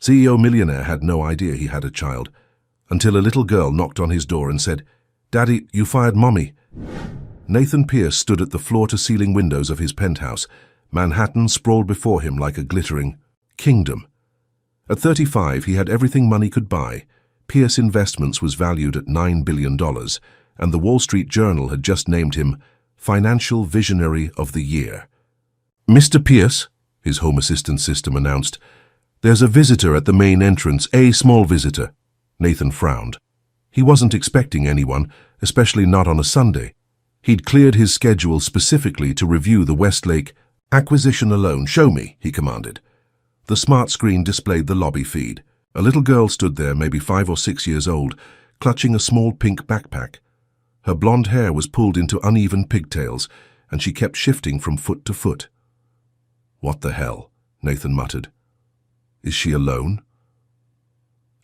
CEO Millionaire had no idea he had a child, until a little girl knocked on his door and said, "Daddy, you fired Mommy." Nathan Pierce stood at the floor-to-ceiling windows of his penthouse. Manhattan sprawled before him like a glittering kingdom. At 35, he had everything money could buy. Pierce Investments was valued at $9 billion, and the Wall Street Journal had just named him Financial Visionary of the Year. "Mr. Pierce," his home assistant system announced, "there's a visitor at the main entrance, a small visitor." Nathan frowned. He wasn't expecting anyone, especially not on a Sunday. He'd cleared his schedule specifically to review the Westlake acquisition alone. "Show me," he commanded. The smart screen displayed the lobby feed. A little girl stood there, maybe 5 or 6 years old, clutching a small pink backpack. Her blonde hair was pulled into uneven pigtails, and she kept shifting from foot to foot. "What the hell?" Nathan muttered. "Is she alone?"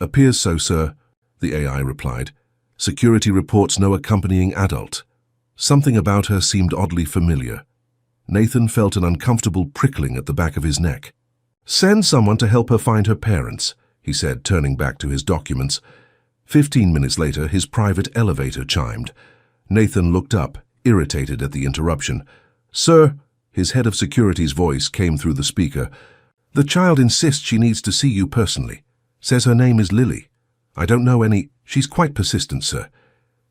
"Appears so, sir," the AI replied. "Security reports no accompanying adult." Something about her seemed oddly familiar. Nathan felt an uncomfortable prickling at the back of his neck. "Send someone to help her find her parents," he said, turning back to his documents. 15 minutes later, his private elevator chimed. Nathan looked up, irritated at the interruption. "Sir," his head of security's voice came through the speaker, "the child insists she needs to see you personally. Says her name is Lily. I don't know any. She's quite persistent, sir.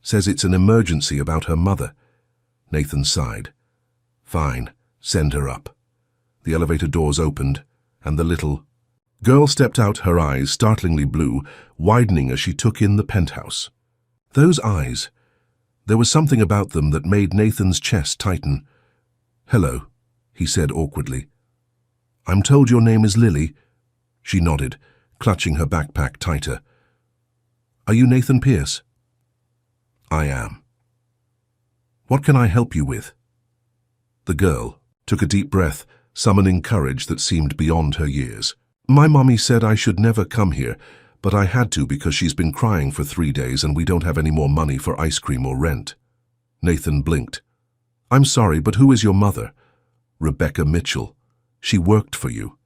Says it's an emergency about her mother." Nathan sighed. "Fine, send her up." The elevator doors opened, and the little girl stepped out, her eyes startlingly blue, widening as she took in the penthouse. Those eyes. There was something about them that made Nathan's chest tighten. "Hello," he said awkwardly. "I'm told your name is Lily." She nodded, clutching her backpack tighter. "Are you Nathan Pierce?" "I am." "What can I help you with?" The girl took a deep breath, summoning courage that seemed beyond her years. "My mommy said I should never come here, but I had to because she's been crying for 3 days and we don't have any more money for ice cream or rent." Nathan blinked. "I'm sorry, but who is your mother?" "Rebecca Mitchell. She worked for you."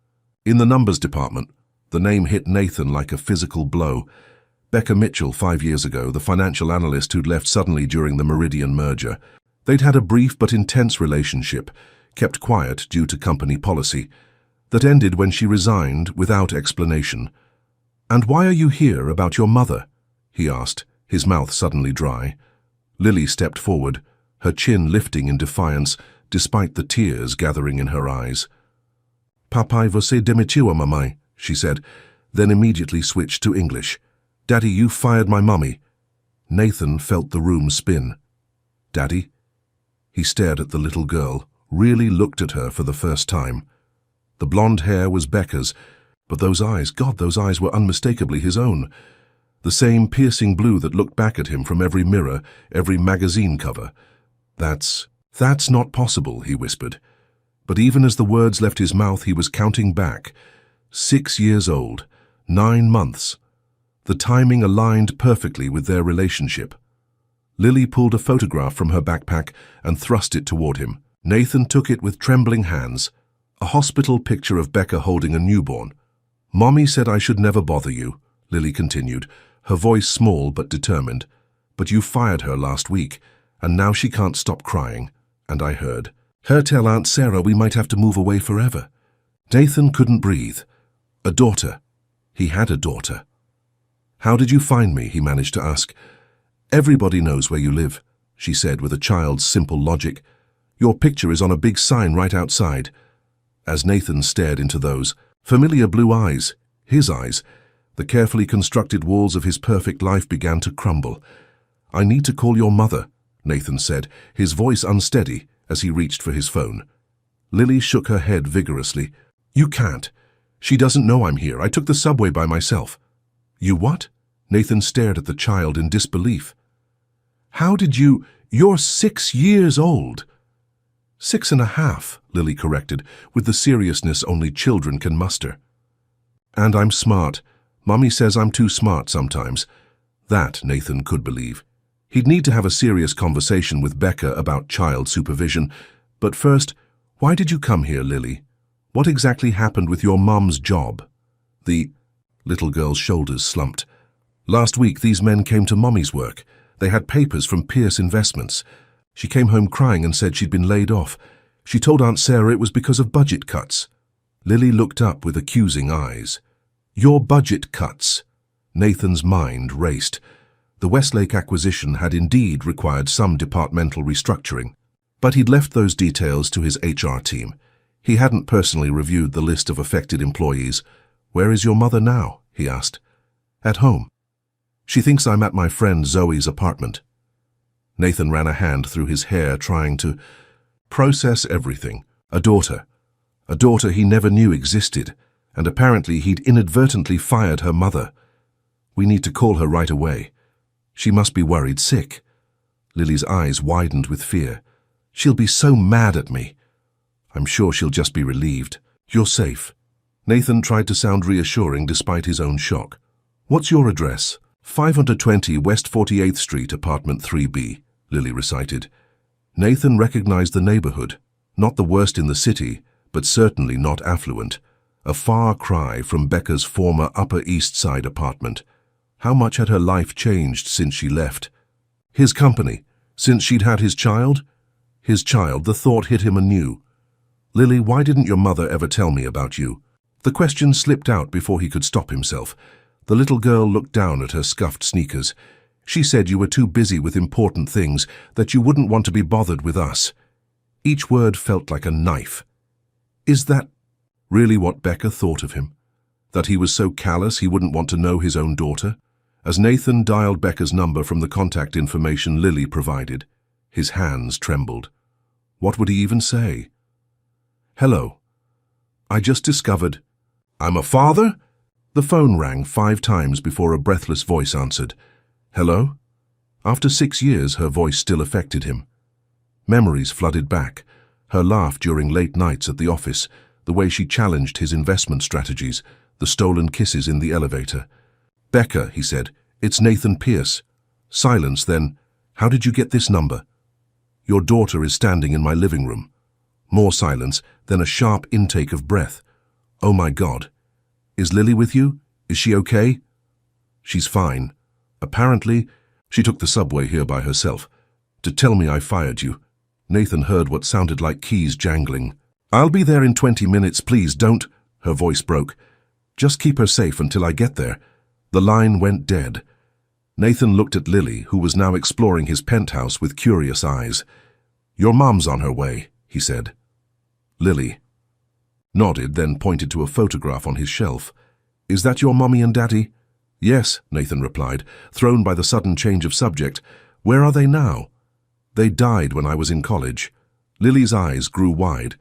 "In the numbers department." The name hit Nathan like a physical blow. Becca Mitchell, 5 years ago, the financial analyst who'd left suddenly during the Meridian merger. They'd had a brief but intense relationship, kept quiet due to company policy, that ended when she resigned without explanation. "And why are you here about your mother?" he asked, his mouth suddenly dry. Lily stepped forward, her chin lifting in defiance, despite the tears gathering in her eyes. "Papai você demitiu a mamãe," she said, then immediately switched to English. "Daddy, you fired my mommy." Nathan felt the room spin. "Daddy?" He stared at the little girl, really looked at her for the first time. The blonde hair was Becca's, but those eyes, God, those eyes were unmistakably his own. The same piercing blue that looked back at him from every mirror, every magazine cover. That's not possible," he whispered. But even as the words left his mouth, he was counting back. 6 years old, 9 months. The timing aligned perfectly with their relationship. Lily pulled a photograph from her backpack and thrust it toward him. Nathan took it with trembling hands. A hospital picture of Becca holding a newborn. "Mommy said I should never bother you," Lily continued, her voice small but determined. "But you fired her last week, and now she can't stop crying. And I heard her tell Aunt Sarah we might have to move away forever." Nathan couldn't breathe. A daughter. He had a daughter. "How did you find me?" he managed to ask. "Everybody knows where you live," she said with a child's simple logic. "Your picture is on a big sign right outside." As Nathan stared into those familiar blue eyes, his eyes, the carefully constructed walls of his perfect life began to crumble. "I need to call your mother," Nathan said, his voice unsteady as he reached for his phone. Lily shook her head vigorously. "You can't. She doesn't know I'm here. I took the subway by myself." "You what?" Nathan stared at the child in disbelief. "How did you? You're 6 years old." 6.5, Lily corrected, with the seriousness only children can muster. "And I'm smart. Mommy says I'm too smart sometimes." That Nathan could believe. He'd need to have a serious conversation with Becca about child supervision. But first, why did you come here, Lily? What exactly happened with your mum's job? Little girl's shoulders slumped. Last week these men came to Mommy's work. They had papers from Pierce Investments. She came home crying and said she'd been laid off. She told Aunt Sarah it was because of budget cuts. Lily looked up with accusing eyes. Your budget cuts? Nathan's mind raced. The Westlake acquisition had indeed required some departmental restructuring, but he'd left those details to his HR team. He hadn't personally reviewed the list of affected employees. Where is your mother now? He asked. At home. She thinks I'm at my friend Zoe's apartment. Nathan ran a hand through his hair, trying to process everything. A daughter he never knew existed, and apparently he'd inadvertently fired her mother. We need to call her right away. She must be worried sick. Lily's eyes widened with fear. She'll be so mad at me. I'm sure she'll just be relieved. You're safe. Nathan tried to sound reassuring despite his own shock. What's your address? 520 West 48th Street, apartment 3B, Lily recited. Nathan recognized the neighborhood. Not the worst in the city, but certainly not affluent. A far cry from Becca's former Upper East Side apartment. How much had her life changed since she left? His company, since she'd had his child? His child, the thought hit him anew. Lily, why didn't your mother ever tell me about you? The question slipped out before he could stop himself. The little girl looked down at her scuffed sneakers. She said you were too busy with important things, that you wouldn't want to be bothered with us. Each word felt like a knife. Is that really what Becca thought of him? That he was so callous he wouldn't want to know his own daughter? As Nathan dialed Becca's number from the contact information Lily provided, his hands trembled. What would he even say? Hello. I just discovered. I'm a father? The phone rang 5 times before a breathless voice answered. Hello? After 6 years, her voice still affected him. Memories flooded back. Her laugh during late nights at the office, the way she challenged his investment strategies, the stolen kisses in the elevator. Becca, he said, it's Nathan Pierce. Silence, then. How did you get this number? Your daughter is standing in my living room. More silence, then a sharp intake of breath. Oh my God. Is Lily with you? Is she okay? She's fine. Apparently, she took the subway here by herself. To tell me I fired you. Nathan heard what sounded like keys jangling. I'll be there in 20 minutes, please don't. Her voice broke. Just keep her safe until I get there. The line went dead. Nathan looked at Lily, who was now exploring his penthouse with curious eyes. Your mom's on her way, he said. Lily nodded, then pointed to a photograph on his shelf. Is that your mommy and daddy? Yes, Nathan replied, thrown by the sudden change of subject. Where are they now? They died when I was in college. Lily's eyes grew wide.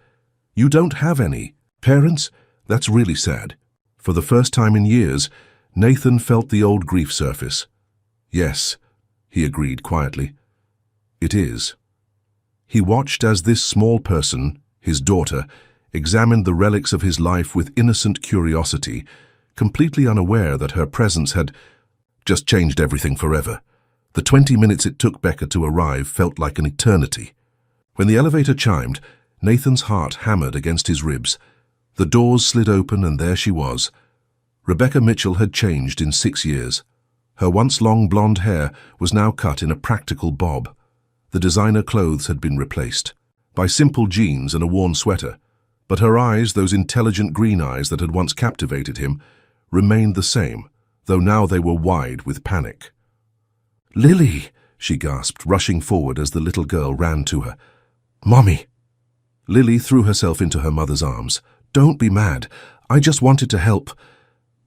You don't have any parents? That's really sad. For the first time in years, Nathan felt the old grief surface. Yes, he agreed quietly. It is. He watched as this small person, his daughter, examined the relics of his life with innocent curiosity, completely unaware that her presence had just changed everything forever. The 20 minutes it took Becca to arrive felt like an eternity. When the elevator chimed, Nathan's heart hammered against his ribs. The doors slid open and there she was. Rebecca Mitchell had changed in 6 years. Her once long blonde hair was now cut in a practical bob. The designer clothes had been replaced by simple jeans and a worn sweater, but her eyes, those intelligent green eyes that had once captivated him, remained the same, though now they were wide with panic. Lily, she gasped, rushing forward as the little girl ran to her. Mommy. Lily threw herself into her mother's arms. Don't be mad. I just wanted to help.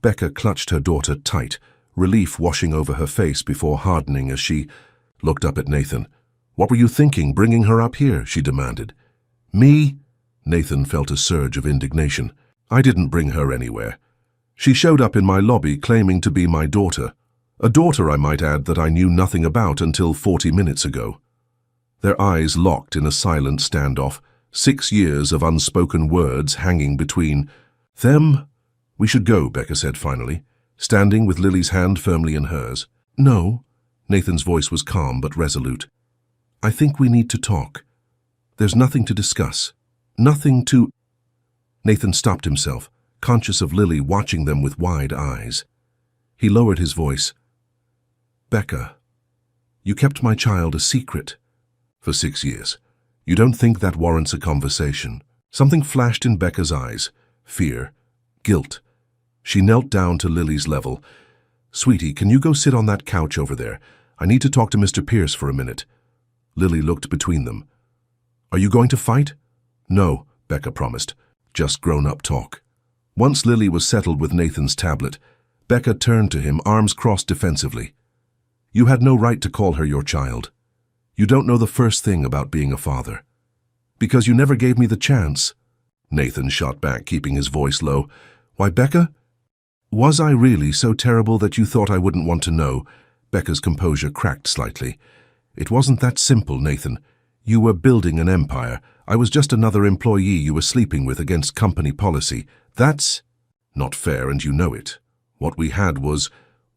Becca clutched her daughter tight, relief washing over her face before hardening as she looked up at Nathan. What were you thinking, bringing her up here? She demanded. Me? Nathan felt a surge of indignation. I didn't bring her anywhere. She showed up in my lobby claiming to be my daughter. A daughter, I might add, that I knew nothing about until 40 minutes ago. Their eyes locked in a silent standoff, 6 years of unspoken words hanging between them. We should go, Becca said finally, standing with Lily's hand firmly in hers. No, Nathan's voice was calm but resolute. I think we need to talk. There's nothing to discuss. Nothing to... Nathan stopped himself, conscious of Lily watching them with wide eyes. He lowered his voice. Becca, you kept my child a secret for 6 years. You don't think that warrants a conversation? Something flashed in Becca's eyes. Fear. Guilt. She knelt down to Lily's level. Sweetie, can you go sit on that couch over there? I need to talk to Mr. Pierce for a minute. Lily looked between them. Are you going to fight? No, Becca promised. Just grown-up talk. Once Lily was settled with Nathan's tablet, Becca turned to him, arms crossed defensively. You had no right to call her your child. You don't know the first thing about being a father. Because you never gave me the chance. Nathan shot back, keeping his voice low. Why, Becca? Was I really so terrible that you thought I wouldn't want to know? Becca's composure cracked slightly. It wasn't that simple, Nathan. You were building an empire. I was just another employee you were sleeping with against company policy. That's not fair, and you know it. What we had was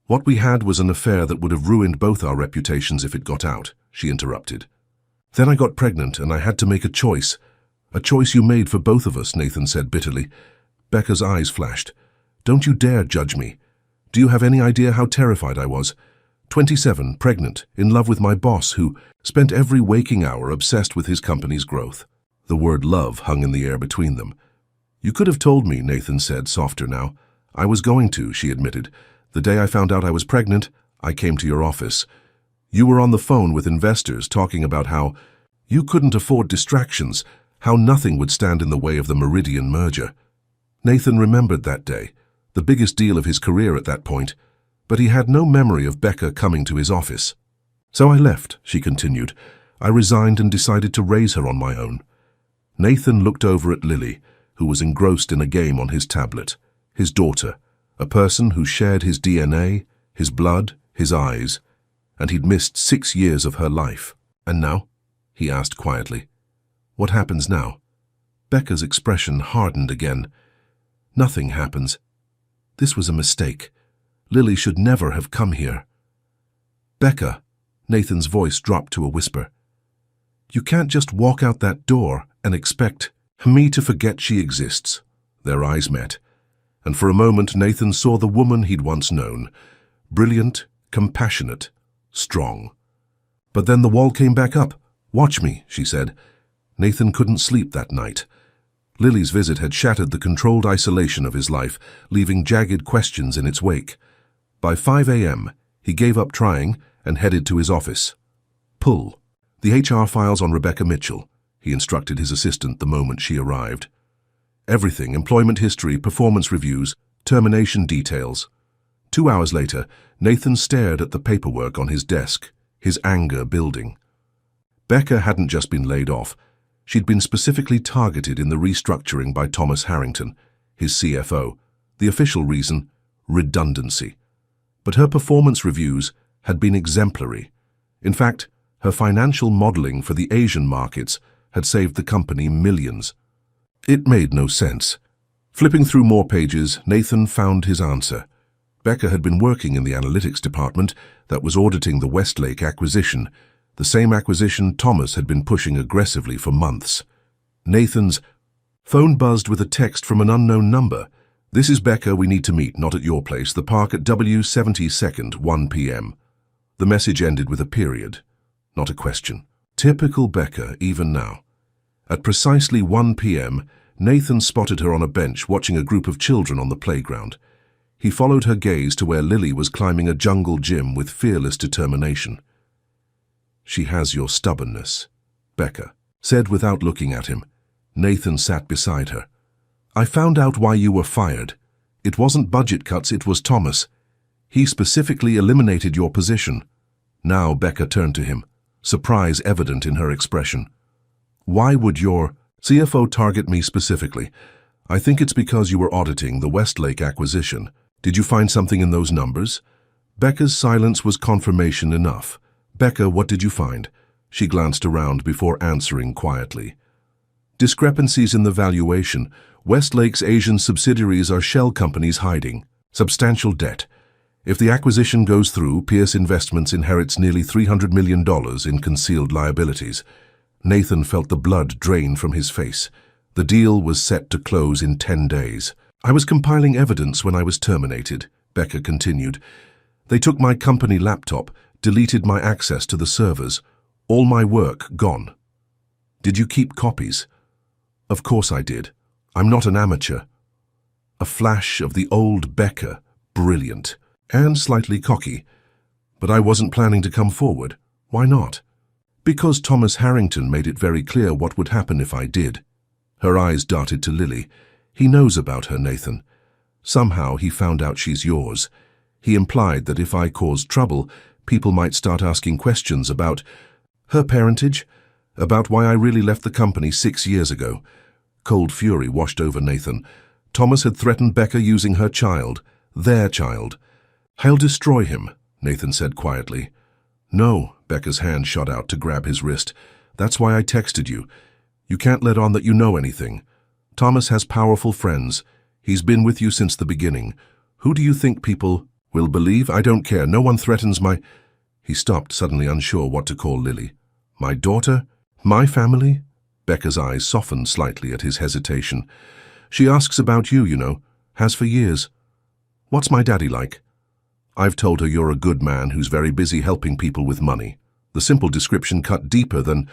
an affair that would have ruined both our reputations if it got out, she interrupted. Then I got pregnant and I had to make a choice. A choice you made for both of us, Nathan said bitterly. Becca's eyes flashed. Don't you dare judge me. Do you have any idea how terrified I was? 27, pregnant, in love with my boss who spent every waking hour obsessed with his company's growth. The word love hung in the air between them. You could have told me, Nathan said, softer now. I was going to, she admitted. The day I found out I was pregnant, I came to your office. You were on the phone with investors talking about how you couldn't afford distractions, how nothing would stand in the way of the Meridian merger. Nathan remembered that day, the biggest deal of his career at that point, but he had no memory of Becca coming to his office. So I left, she continued. I resigned and decided to raise her on my own. Nathan looked over at Lily, who was engrossed in a game on his tablet. His daughter, a person who shared his DNA, his blood, his eyes, and he'd missed 6 years of her life. And now? He asked quietly. What happens now? Becca's expression hardened again. Nothing happens. This was a mistake. Lily should never have come here. Becca, Nathan's voice dropped to a whisper. You can't just walk out that door and expect me to forget she exists. Their eyes met, and for a moment Nathan saw the woman he'd once known. Brilliant, compassionate, strong. But then the wall came back up. Watch me, she said. Nathan couldn't sleep that night. Lily's visit had shattered the controlled isolation of his life, leaving jagged questions in its wake. By 5 a.m., he gave up trying and headed to his office. Pull the HR files on Rebecca Mitchell, he instructed his assistant the moment she arrived. Everything, employment history, performance reviews, termination details. 2 hours later, Nathan stared at the paperwork on his desk, his anger building. Becca hadn't just been laid off. She'd been specifically targeted in the restructuring by Thomas Harrington, his CFO. The official reason, redundancy. But her performance reviews had been exemplary. In fact, her financial modeling for the Asian markets had saved the company millions. It made no sense. Flipping through more pages, Nathan found his answer. Becca had been working in the analytics department that was auditing the Westlake acquisition, the same acquisition Thomas had been pushing aggressively for months. Nathan's phone buzzed with a text from an unknown number. This is Becca, we need to meet, not at your place, the park at W72nd, 1 p.m. The message ended with a period, not a question. Typical Becca, even now. At precisely 1 p.m., Nathan spotted her on a bench watching a group of children on the playground. He followed her gaze to where Lily was climbing a jungle gym with fearless determination. She has your stubbornness, Becca said without looking at him. Nathan sat beside her. I found out why you were fired. It wasn't budget cuts, it was Thomas. He specifically eliminated your position. Now Becca turned to him, surprise evident in her expression. Why would your CFO target me specifically? I think it's because you were auditing the Westlake acquisition. Did you find something in those numbers? Becca's silence was confirmation enough. Becca, what did you find? She glanced around before answering quietly. Discrepancies in the valuation. Westlake's Asian subsidiaries are shell companies hiding substantial debt. If the acquisition goes through, Pierce Investments inherits nearly $300 million in concealed liabilities. Nathan felt the blood drain from his face. The deal was set to close in 10 days. I was compiling evidence when I was terminated, Becca continued. They took my company laptop, deleted my access to the servers. All my work gone. Did you keep copies? Of course I did. I'm not an amateur. A flash of the old Becca, brilliant, and slightly cocky. But I wasn't planning to come forward. Why not? Because Thomas Harrington made it very clear what would happen if I did. Her eyes darted to Lily. He knows about her, Nathan. Somehow he found out she's yours. He implied that if I caused trouble, people might start asking questions about her parentage, about why I really left the company 6 years ago. Cold fury washed over Nathan. Thomas had threatened Becca using her child, their child. I'll destroy him, Nathan said quietly. No, Becca's hand shot out to grab his wrist. That's why I texted you. You can't let on that you know anything. Thomas has powerful friends. He's been with you since the beginning. Who do you think people will believe? I don't care. No one threatens my... He stopped, suddenly unsure what to call Lily. My daughter? My family? Becca's eyes softened slightly at his hesitation. She asks about you, you know. Has for years. What's my daddy like? I've told her you're a good man who's very busy helping people with money. The simple description cut deeper than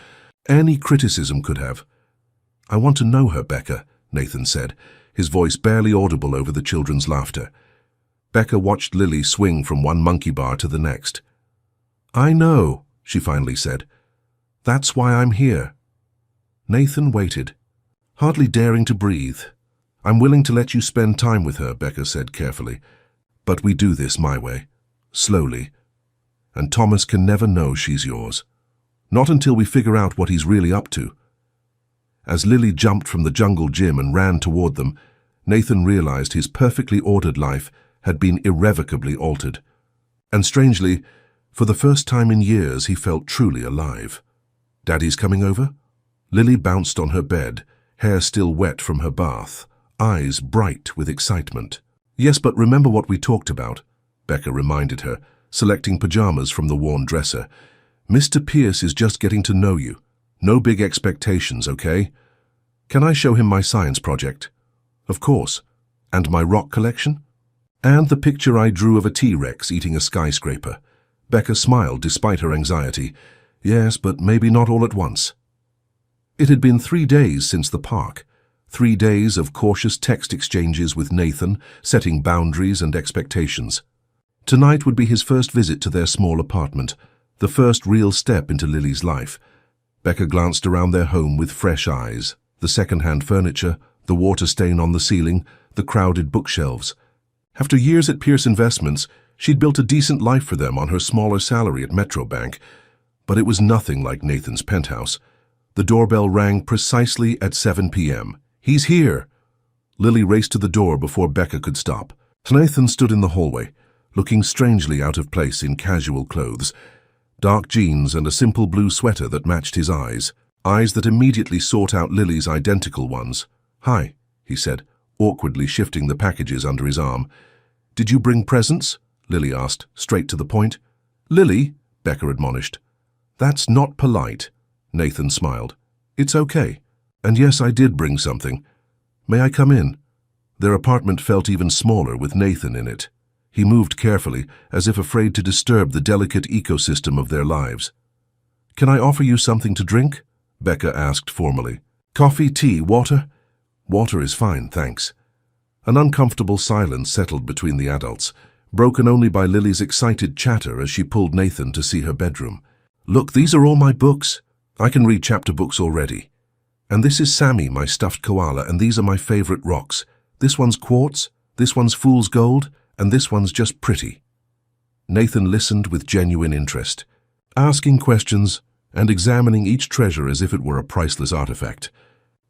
any criticism could have. I want to know her, Becca, Nathan said, his voice barely audible over the children's laughter. Becca watched Lily swing from one monkey bar to the next. I know, she finally said. That's why I'm here. Nathan waited, hardly daring to breathe. I'm willing to let you spend time with her, Becca said carefully. But we do this my way, slowly. And Thomas can never know she's yours. Not until we figure out what he's really up to. As Lily jumped from the jungle gym and ran toward them, Nathan realized his perfectly ordered life had been irrevocably altered. And strangely, for the first time in years, he felt truly alive. Daddy's coming over? Lily bounced on her bed, hair still wet from her bath, eyes bright with excitement. Yes, but remember what we talked about, Becca reminded her, selecting pajamas from the worn dresser. Mr. Pierce is just getting to know you. No big expectations, okay? Can I show him my science project? Of course. And my rock collection? And the picture I drew of a T-Rex eating a skyscraper. Becca smiled despite her anxiety. Yes, but maybe not all at once. It had been 3 days since the park. 3 days of cautious text exchanges with Nathan, setting boundaries and expectations. Tonight would be his first visit to their small apartment, the first real step into Lily's life. Becca glanced around their home with fresh eyes. The second-hand furniture, the water stain on the ceiling, the crowded bookshelves. After years at Pierce Investments, she'd built a decent life for them on her smaller salary at Metrobank. But it was nothing like Nathan's penthouse. The doorbell rang precisely at 7 p.m. He's here! Lily raced to the door before Becca could stop. Nathan stood in the hallway, looking strangely out of place in casual clothes. Dark jeans and a simple blue sweater that matched his eyes that immediately sought out Lily's identical ones. Hi, he said, awkwardly shifting the packages under his arm. Did you bring presents? Lily asked, straight to the point. Lily, Becca admonished. That's not polite. Nathan smiled. It's okay. And yes, I did bring something. May I come in? Their apartment felt even smaller with Nathan in it. He moved carefully, as if afraid to disturb the delicate ecosystem of their lives. Can I offer you something to drink? Becca asked formally. Coffee, tea, water? Water is fine, thanks. An uncomfortable silence settled between the adults, broken only by Lily's excited chatter as she pulled Nathan to see her bedroom. Look, these are all my books. I can read chapter books already. And this is Sammy, my stuffed koala, and these are my favorite rocks. This one's quartz, this one's fool's gold, and this one's just pretty. Nathan listened with genuine interest, asking questions and examining each treasure as if it were a priceless artifact.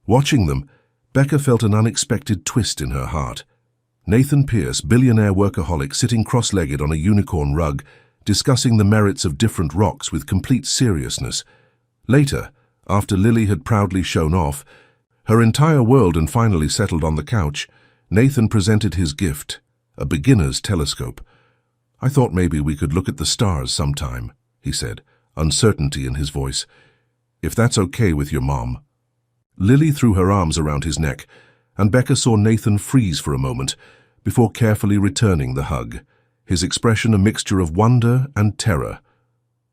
Watching them, Becca felt an unexpected twist in her heart. Nathan Pierce, billionaire workaholic, sitting cross-legged on a unicorn rug, discussing the merits of different rocks with complete seriousness. Later, after Lily had proudly shown off, her entire world and finally settled on the couch, Nathan presented his gift, a beginner's telescope. I thought maybe we could look at the stars sometime, he said, uncertainty in his voice. If that's okay with your mom. Lily threw her arms around his neck, and Becca saw Nathan freeze for a moment, before carefully returning the hug, his expression a mixture of wonder and terror.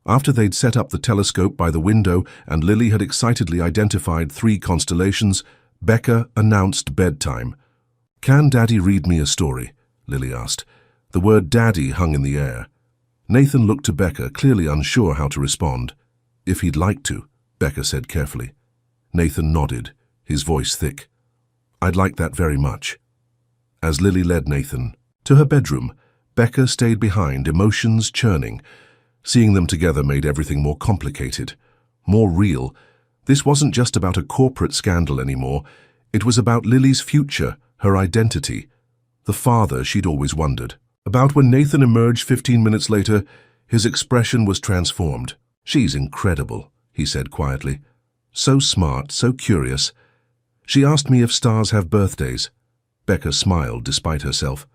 After they'd set up the telescope by the window and Lily had excitedly identified 3 constellations, Becca announced bedtime. "Can Daddy read me a story?" Lily asked. The word Daddy hung in the air. Nathan looked to Becca, clearly unsure how to respond. "If he'd like to," Becca said carefully. Nathan nodded, his voice thick. "I'd like that very much." As Lily led Nathan to her bedroom, Becca stayed behind, emotions churning. Seeing them together made everything more complicated, more real. This wasn't just about a corporate scandal anymore. It was about Lily's future, her identity, the father she'd always wondered. About when Nathan emerged 15 minutes later, his expression was transformed. "She's incredible," he said quietly. "So smart, so curious. She asked me if stars have birthdays." Becca smiled despite herself.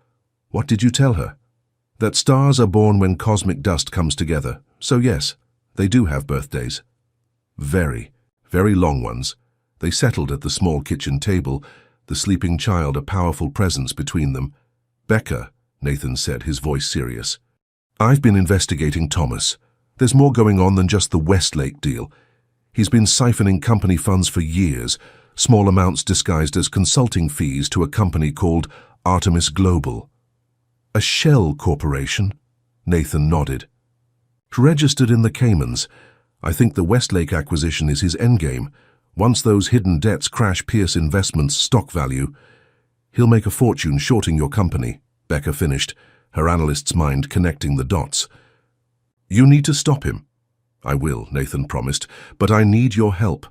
"What did you tell her?" "That stars are born when cosmic dust comes together. So yes, they do have birthdays." Very, very long ones. They settled at the small kitchen table, the sleeping child a powerful presence between them. "Becca," Nathan said, his voice serious, "I've been investigating Thomas. There's more going on than just the Westlake deal. He's been siphoning company funds for years, small amounts disguised as consulting fees to a company called Artemis Global." "A shell corporation?" Nathan nodded. "Registered in the Caymans. I think the Westlake acquisition is his endgame. Once those hidden debts crash Pierce Investments' stock value, he'll make a fortune shorting your company," Becca finished, her analyst's mind connecting the dots. "You need to stop him." "I will," Nathan promised, "but I need your help.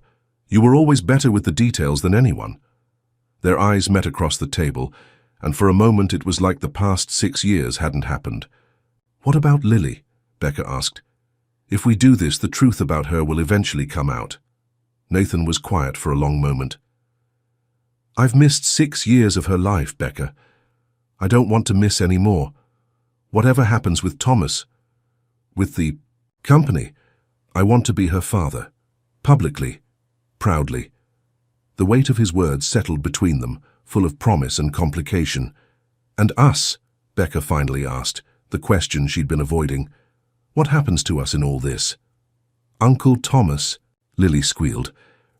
You were always better with the details than anyone." Their eyes met across the table, and for a moment it was like the past 6 years hadn't happened. "What about Lily?" Becca asked. "If we do this, the truth about her will eventually come out." Nathan was quiet for a long moment. "I've missed 6 years of her life, Becca. I don't want to miss any more. Whatever happens with Thomas, with the company, I want to be her father. Publicly, proudly." The weight of his words settled between them, full of promise and complication. "And us?" Becca finally asked, the question she'd been avoiding. "What happens to us in all this?" "Uncle Thomas," Lily squealed,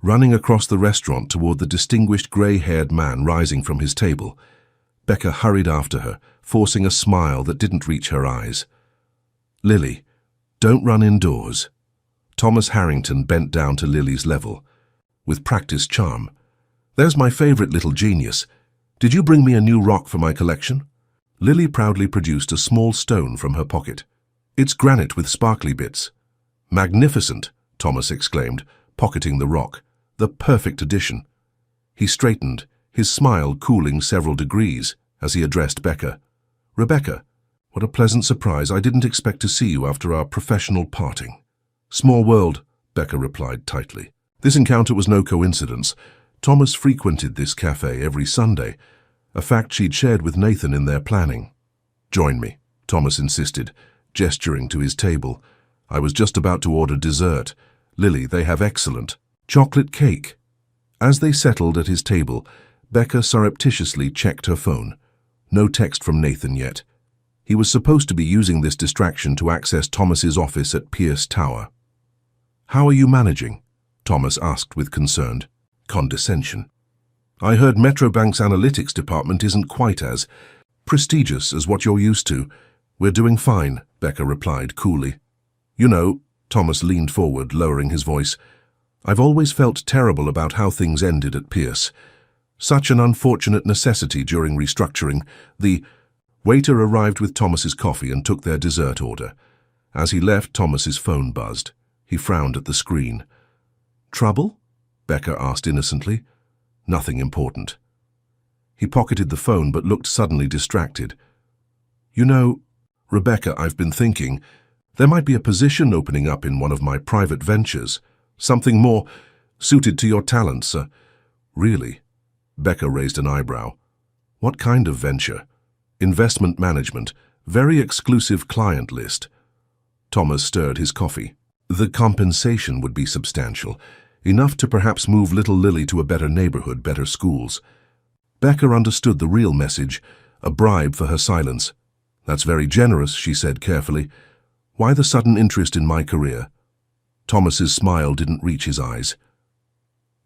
running across the restaurant toward the distinguished grey-haired man rising from his table. Becca hurried after her, forcing a smile that didn't reach her eyes. "Lily, don't run indoors." Thomas Harrington bent down to Lily's level, with practiced charm. "There's my favorite little genius. Did you bring me a new rock for my collection?" Lily proudly produced a small stone from her pocket. "It's granite with sparkly bits." "Magnificent," Thomas exclaimed, pocketing the rock. "The perfect addition." He straightened, his smile cooling several degrees as he addressed Becca. "Rebecca, what a pleasant surprise. I didn't expect to see you after our professional parting." "Small world," Becca replied tightly. This encounter was no coincidence. Thomas frequented this cafe every Sunday, a fact she'd shared with Nathan in their planning. "Join me," Thomas insisted, gesturing to his table. "I was just about to order dessert. Lily, they have excellent chocolate cake." As they settled at his table, Becca surreptitiously checked her phone. No text from Nathan yet. He was supposed to be using this distraction to access Thomas's office at Pierce Tower. "How are you managing?" Thomas asked with concerned condescension. "I heard Metrobank's analytics department isn't quite as prestigious as what you're used to." "We're doing fine," Becca replied coolly. "You know," Thomas leaned forward, lowering his voice, "I've always felt terrible about how things ended at Pierce. Such an unfortunate necessity during restructuring." The waiter arrived with Thomas's coffee and took their dessert order. As he left, Thomas's phone buzzed. He frowned at the screen. "Trouble?" Becca asked innocently. "Nothing important." He pocketed the phone but looked suddenly distracted. "You know, Rebecca, I've been thinking, there might be a position opening up in one of my private ventures, something more suited to your talents." "Really?" Becca raised an eyebrow. "What kind of venture?" "Investment management, very exclusive client list." Thomas stirred his coffee. "The compensation would be substantial, enough to perhaps move little Lily to a better neighborhood, better schools." Becca understood the real message, a bribe for her silence. "That's very generous," she said carefully. "Why the sudden interest in my career?" Thomas's smile didn't reach his eyes.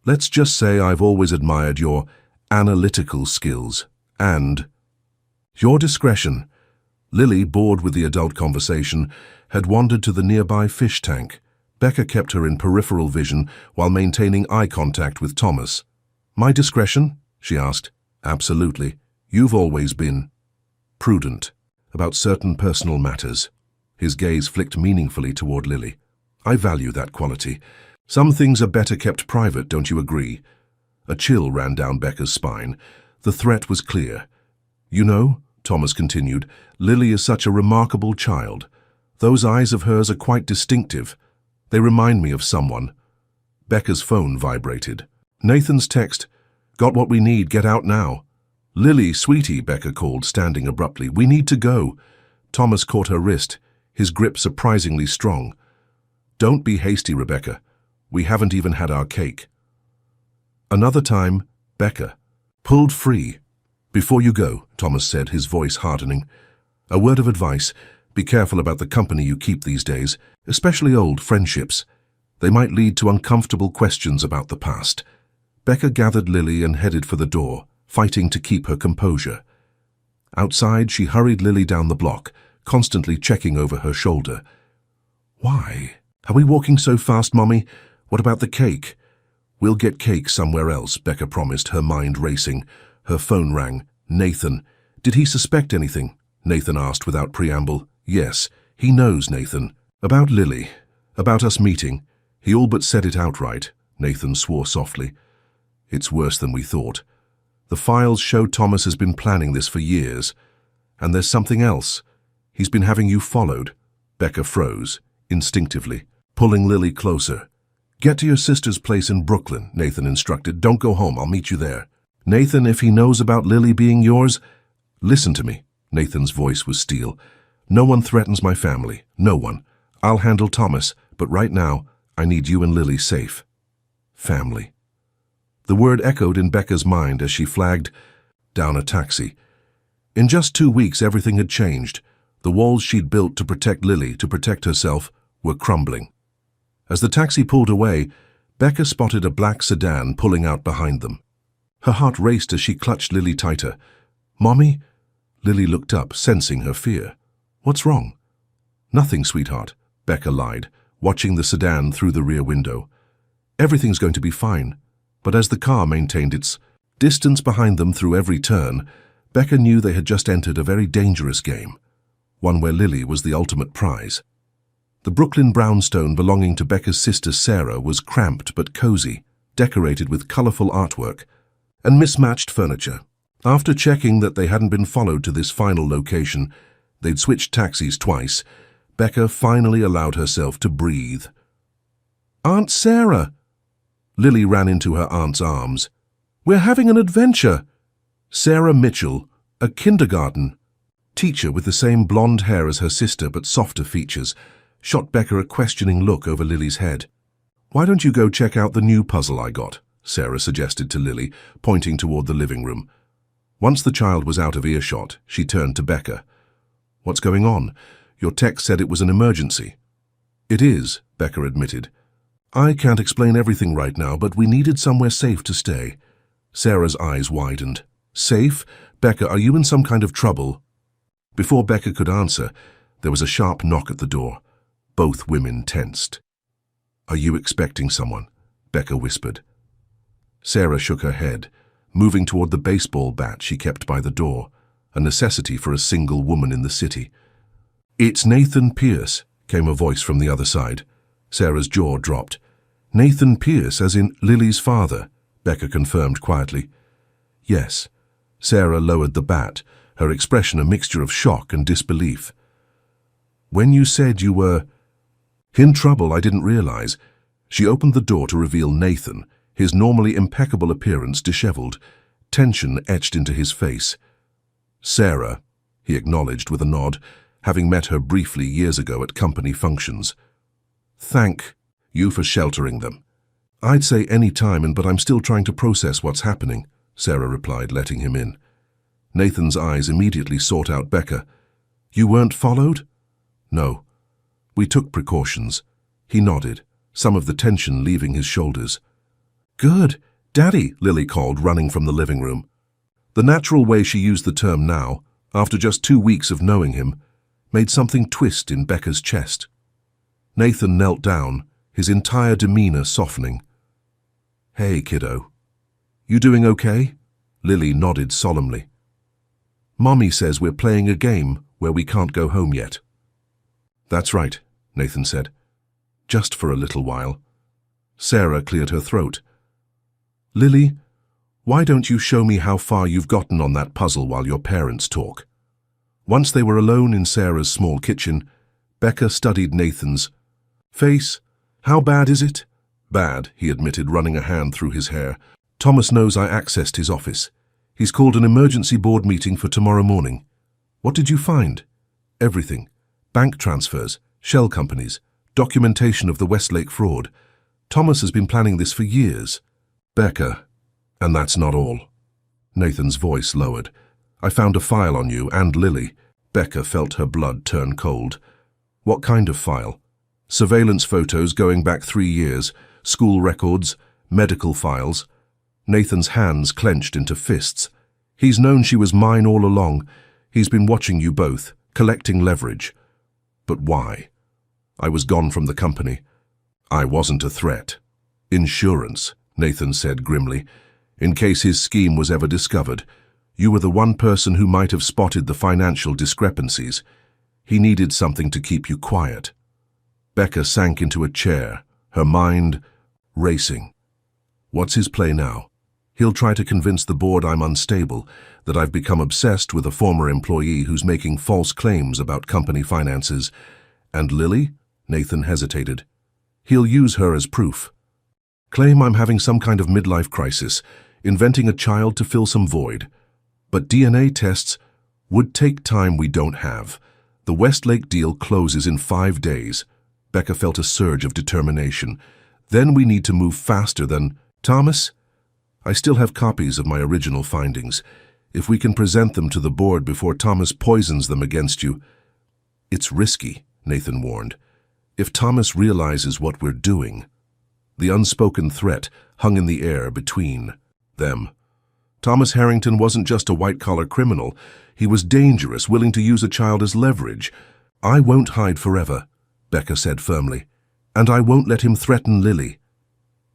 "Let's just say I've always admired your analytical skills and your discretion." Lily, bored with the adult conversation, had wandered to the nearby fish tank. Becca kept her in peripheral vision while maintaining eye contact with Thomas. "My discretion?" she asked. "Absolutely. You've always been prudent about certain personal matters." His gaze flicked meaningfully toward Lily. "I value that quality. Some things are better kept private, don't you agree?" A chill ran down Becca's spine. The threat was clear. "You know," Thomas continued, "Lily is such a remarkable child. Those eyes of hers are quite distinctive. They remind me of someone." Becca's phone vibrated. Nathan's text, "Got what we need, get out now." "Lily, sweetie," Becca called, standing abruptly. "We need to go." Thomas caught her wrist, his grip surprisingly strong. "Don't be hasty, Rebecca. We haven't even had our cake." Another time, Becca pulled free. "Before you go," Thomas said, his voice hardening, "a word of advice. Be careful about the company you keep these days, especially old friendships. They might lead to uncomfortable questions about the past." Becca gathered Lily and headed for the door, fighting to keep her composure. Outside, she hurried Lily down the block, constantly checking over her shoulder. "Why? Are we walking so fast, Mommy? What about the cake?" "We'll get cake somewhere else," Becca promised, her mind racing. Her phone rang. "Nathan." "Did he suspect anything?" Nathan asked without preamble. "Yes, he knows, Nathan. About Lily. About us meeting. He all but said it outright." Nathan swore softly. "It's worse than we thought. The files show Thomas has been planning this for years. And there's something else. He's been having you followed." Becca froze, instinctively, pulling Lily closer. "Get to your sister's place in Brooklyn," Nathan instructed. "Don't go home, I'll meet you there." "Nathan, if he knows about Lily being yours—" "Listen to me." Nathan's voice was steel. "No one threatens my family. No one. I'll handle Thomas, but right now, I need you and Lily safe." Family. The word echoed in Becca's mind as she flagged down a taxi. In just 2 weeks, everything had changed. The walls she'd built to protect Lily, to protect herself, were crumbling. As the taxi pulled away, Becca spotted a black sedan pulling out behind them. Her heart raced as she clutched Lily tighter. "Mommy?" Lily looked up, sensing her fear. "What's wrong?" "Nothing, sweetheart," Becca lied, watching the sedan through the rear window. "Everything's going to be fine." But as the car maintained its distance behind them through every turn, Becca knew they had just entered a very dangerous game, one where Lily was the ultimate prize. The Brooklyn brownstone belonging to Becca's sister Sarah was cramped but cozy, decorated with colorful artwork and mismatched furniture. After checking that they hadn't been followed to this final location, they'd switched taxis twice, Becca finally allowed herself to breathe. "Aunt Sarah!" Lily ran into her aunt's arms. "We're having an adventure!" Sarah Mitchell, a kindergarten teacher with the same blonde hair as her sister but softer features, shot Becca a questioning look over Lily's head. "Why don't you go check out the new puzzle I got?" Sarah suggested to Lily, pointing toward the living room. Once the child was out of earshot, she turned to Becca. "What's going on? Your text said it was an emergency." "It is," Becca admitted. "I can't explain everything right now, but we needed somewhere safe to stay." Sarah's eyes widened. "Safe? Becca, are you in some kind of trouble?" Before Becca could answer, there was a sharp knock at the door. Both women tensed. "Are you expecting someone?" Becca whispered. Sarah shook her head, moving toward the baseball bat she kept by the door, a necessity for a single woman in the city. "It's Nathan Pierce," came a voice from the other side. Sarah's jaw dropped. "Nathan Pierce, as in Lily's father," Becca confirmed quietly. "Yes." Sarah lowered the bat, her expression a mixture of shock and disbelief. "When you said you were in trouble, I didn't realize." She opened the door to reveal Nathan, his normally impeccable appearance disheveled, tension etched into his face. "Sarah," he acknowledged with a nod, having met her briefly years ago at company functions. "Thank you for sheltering them." "I'd say any time, but I'm still trying to process what's happening," Sarah replied, letting him in. Nathan's eyes immediately sought out Becca. You weren't followed? No. We took precautions. He nodded, some of the tension leaving his shoulders. Good. Daddy, Lily called, running from the living room. The natural way she used the term now, after just 2 weeks of knowing him, made something twist in Becca's chest. Nathan knelt down, his entire demeanor softening. Hey, kiddo. You doing okay? Lily nodded solemnly. Mommy says we're playing a game where we can't go home yet. That's right, Nathan said. Just for a little while. Sarah cleared her throat. Lily, why don't you show me how far you've gotten on that puzzle while your parents talk? Once they were alone in Sarah's small kitchen, Becca studied Nathan's face. How bad is it? Bad, he admitted, running a hand through his hair. Thomas knows I accessed his office. He's called an emergency board meeting for tomorrow morning. What did you find? Everything. Bank transfers, shell companies, documentation of the Westlake fraud. Thomas has been planning this for years. Becca, and that's not all. Nathan's voice lowered. I found a file on you and Lily. Becca felt her blood turn cold. What kind of file? Surveillance photos going back 3 years, school records, medical files. Nathan's hands clenched into fists. He's known she was mine all along. He's been watching you both, collecting leverage. But why? I was gone from the company. I wasn't a threat. Insurance, Nathan said grimly. In case his scheme was ever discovered, you were the one person who might have spotted the financial discrepancies. He needed something to keep you quiet. Becca sank into a chair, her mind racing. What's his play now? He'll try to convince the board I'm unstable, that I've become obsessed with a former employee who's making false claims about company finances. And Lily? Nathan hesitated. He'll use her as proof. Claim I'm having some kind of midlife crisis, inventing a child to fill some void. But DNA tests would take time we don't have. The Westlake deal closes in 5 days. Becca felt a surge of determination. Then we need to move faster than... Thomas? I still have copies of my original findings. If we can present them to the board before Thomas poisons them against you... It's risky, Nathan warned. If Thomas realizes what we're doing... The unspoken threat hung in the air between them. Thomas Harrington wasn't just a white-collar criminal. He was dangerous, willing to use a child as leverage. I won't hide forever, Becca said firmly, and I won't let him threaten Lily.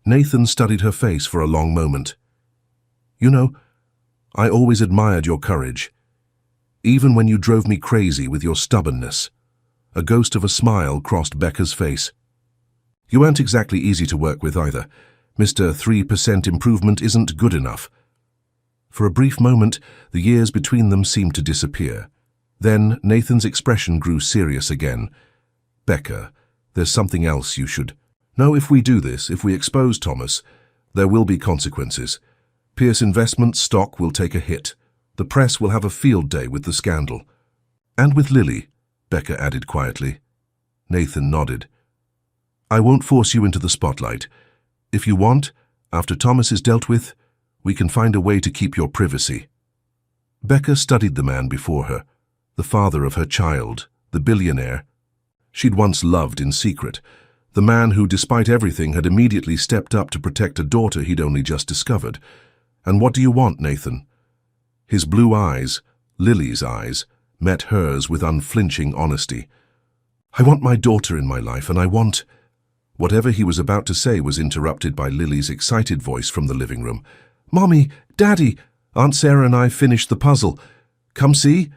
Nathan studied her face for a long moment. You know, I always admired your courage, even when you drove me crazy with your stubbornness. A ghost of a smile crossed Becca's face. You aren't exactly easy to work with either. Mr. 3% improvement isn't good enough. For a brief moment, the years between them seemed to disappear. Then Nathan's expression grew serious again. Becca, there's something else you should... No, if we do this, if we expose Thomas, there will be consequences. Pierce Investments stock will take a hit. The press will have a field day with the scandal. And with Lily, Becca added quietly. Nathan nodded. I won't force you into the spotlight. If you want, after Thomas is dealt with, we can find a way to keep your privacy. Becca studied the man before her, the father of her child, the billionaire she'd once loved in secret, the man who, despite everything, had immediately stepped up to protect a daughter he'd only just discovered. And what do you want, Nathan? His blue eyes, Lily's eyes, met hers with unflinching honesty. I want my daughter in my life, and I want... Whatever he was about to say was interrupted by Lily's excited voice from the living room. Mommy, Daddy, Aunt Sarah and I finished the puzzle. Come see?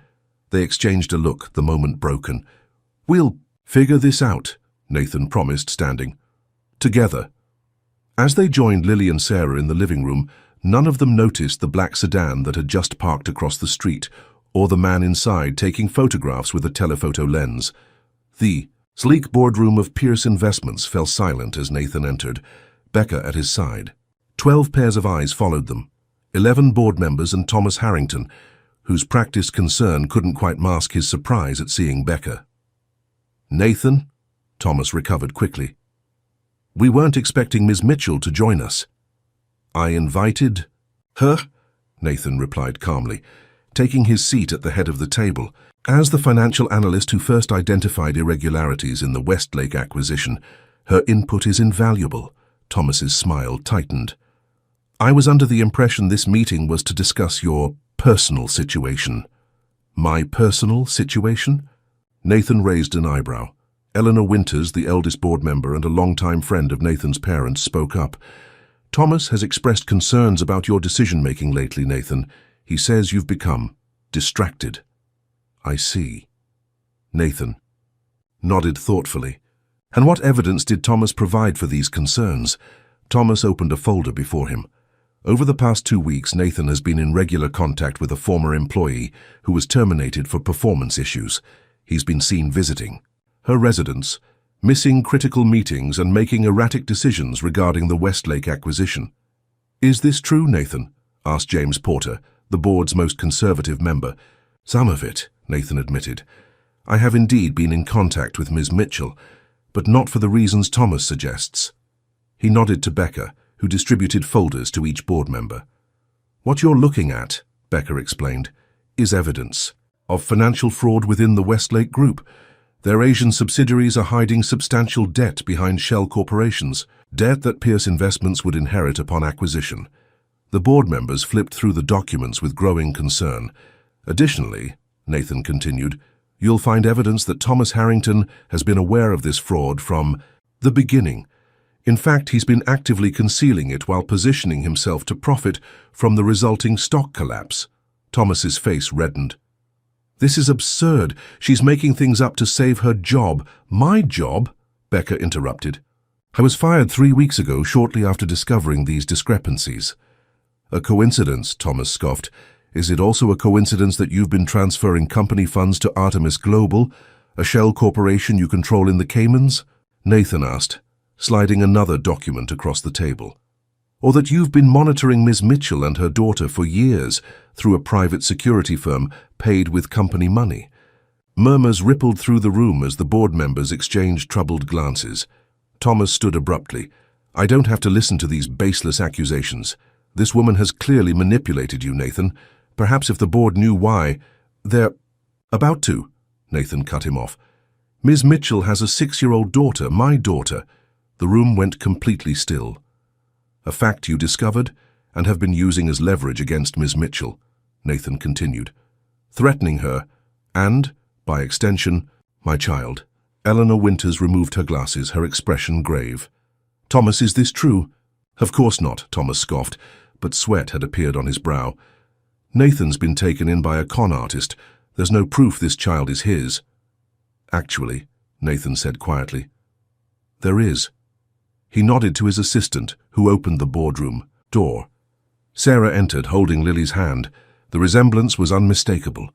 They exchanged a look, the moment broken. We'll figure this out, Nathan promised, standing. Together. As they joined Lily and Sarah in the living room, none of them noticed the black sedan that had just parked across the street, or the man inside taking photographs with a telephoto lens. The sleek boardroom of Pierce Investments fell silent as Nathan entered, Becca at his side. 12 pairs of eyes followed them, 11 board members and Thomas Harrington, whose practiced concern couldn't quite mask his surprise at seeing Becca. Nathan? Thomas recovered quickly. We weren't expecting Ms. Mitchell to join us. I invited her, Nathan replied calmly. taking his seat at the head of the table. As the financial analyst who first identified irregularities in the Westlake acquisition, her input is invaluable. Thomas's smile tightened. I was under the impression this meeting was to discuss your personal situation. My personal situation? Nathan raised an eyebrow. Eleanor Winters, the eldest board member and a longtime friend of Nathan's parents, spoke up. Thomas has expressed concerns about your decision-making lately, Nathan. He says you've become distracted. I see. Nathan nodded thoughtfully. And what evidence did Thomas provide for these concerns? Thomas opened a folder before him. Over the past 2 weeks, Nathan has been in regular contact with a former employee who was terminated for performance issues. He's been seen visiting her residence, missing critical meetings and making erratic decisions regarding the Westlake acquisition. Is this true, Nathan? Asked James Porter, the board's most conservative member. Some of it, Nathan admitted. I have indeed been in contact with Ms. Mitchell, but not for the reasons Thomas suggests. He nodded to Becca, who distributed folders to each board member. What you're looking at, Becca explained, is evidence of financial fraud within the Westlake Group. Their Asian subsidiaries are hiding substantial debt behind shell corporations, debt that Pierce Investments would inherit upon acquisition. The board members flipped through the documents with growing concern. Additionally, Nathan continued, you'll find evidence that Thomas Harrington has been aware of this fraud from the beginning. In fact, he's been actively concealing it while positioning himself to profit from the resulting stock collapse. Thomas's face reddened. This is absurd. She's making things up to save her job. My job? Becca interrupted. I was fired 3 weeks ago, shortly after discovering these discrepancies. A coincidence, Thomas scoffed. Is it also a coincidence that you've been transferring company funds to Artemis Global, a shell corporation you control in the Caymans? Nathan asked, sliding another document across the table. Or that you've been monitoring Ms. Mitchell and her daughter for years through a private security firm paid with company money. Murmurs rippled through the room as the board members exchanged troubled glances. Thomas stood abruptly. I don't have to listen to these baseless accusations. This woman has clearly manipulated you, Nathan. Perhaps if the board knew why, they're about to. Nathan cut him off. Ms. Mitchell has a 6-year-old daughter, my daughter. The room went completely still. A fact you discovered and have been using as leverage against Ms. Mitchell, Nathan continued, threatening her and, by extension, my child. Eleanor Winters removed her glasses, her expression grave. Thomas, is this true? Of course not, Thomas scoffed, but sweat had appeared on his brow. Nathan's been taken in by a con artist. There's no proof this child is his. Actually, Nathan said quietly, there is. He nodded to his assistant, who opened the boardroom door. Sarah entered, holding Lily's hand. The resemblance was unmistakable.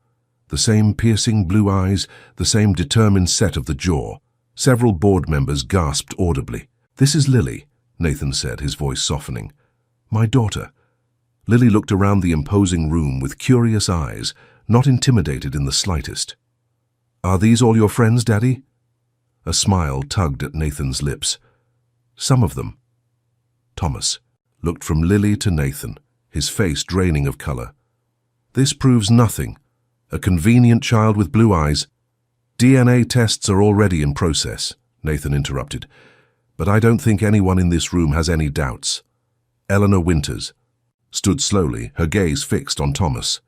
The same piercing blue eyes, the same determined set of the jaw. Several board members gasped audibly. This is Lily, Nathan said, his voice softening. My daughter. Lily looked around the imposing room with curious eyes, not intimidated in the slightest. Are these all your friends, Daddy? A smile tugged at Nathan's lips. Some of them. Thomas looked from Lily to Nathan, his face draining of color. This proves nothing. A convenient child with blue eyes. DNA tests are already in process, Nathan interrupted. But I don't think anyone in this room has any doubts. Eleanor Winters stood slowly, her gaze fixed on Thomas.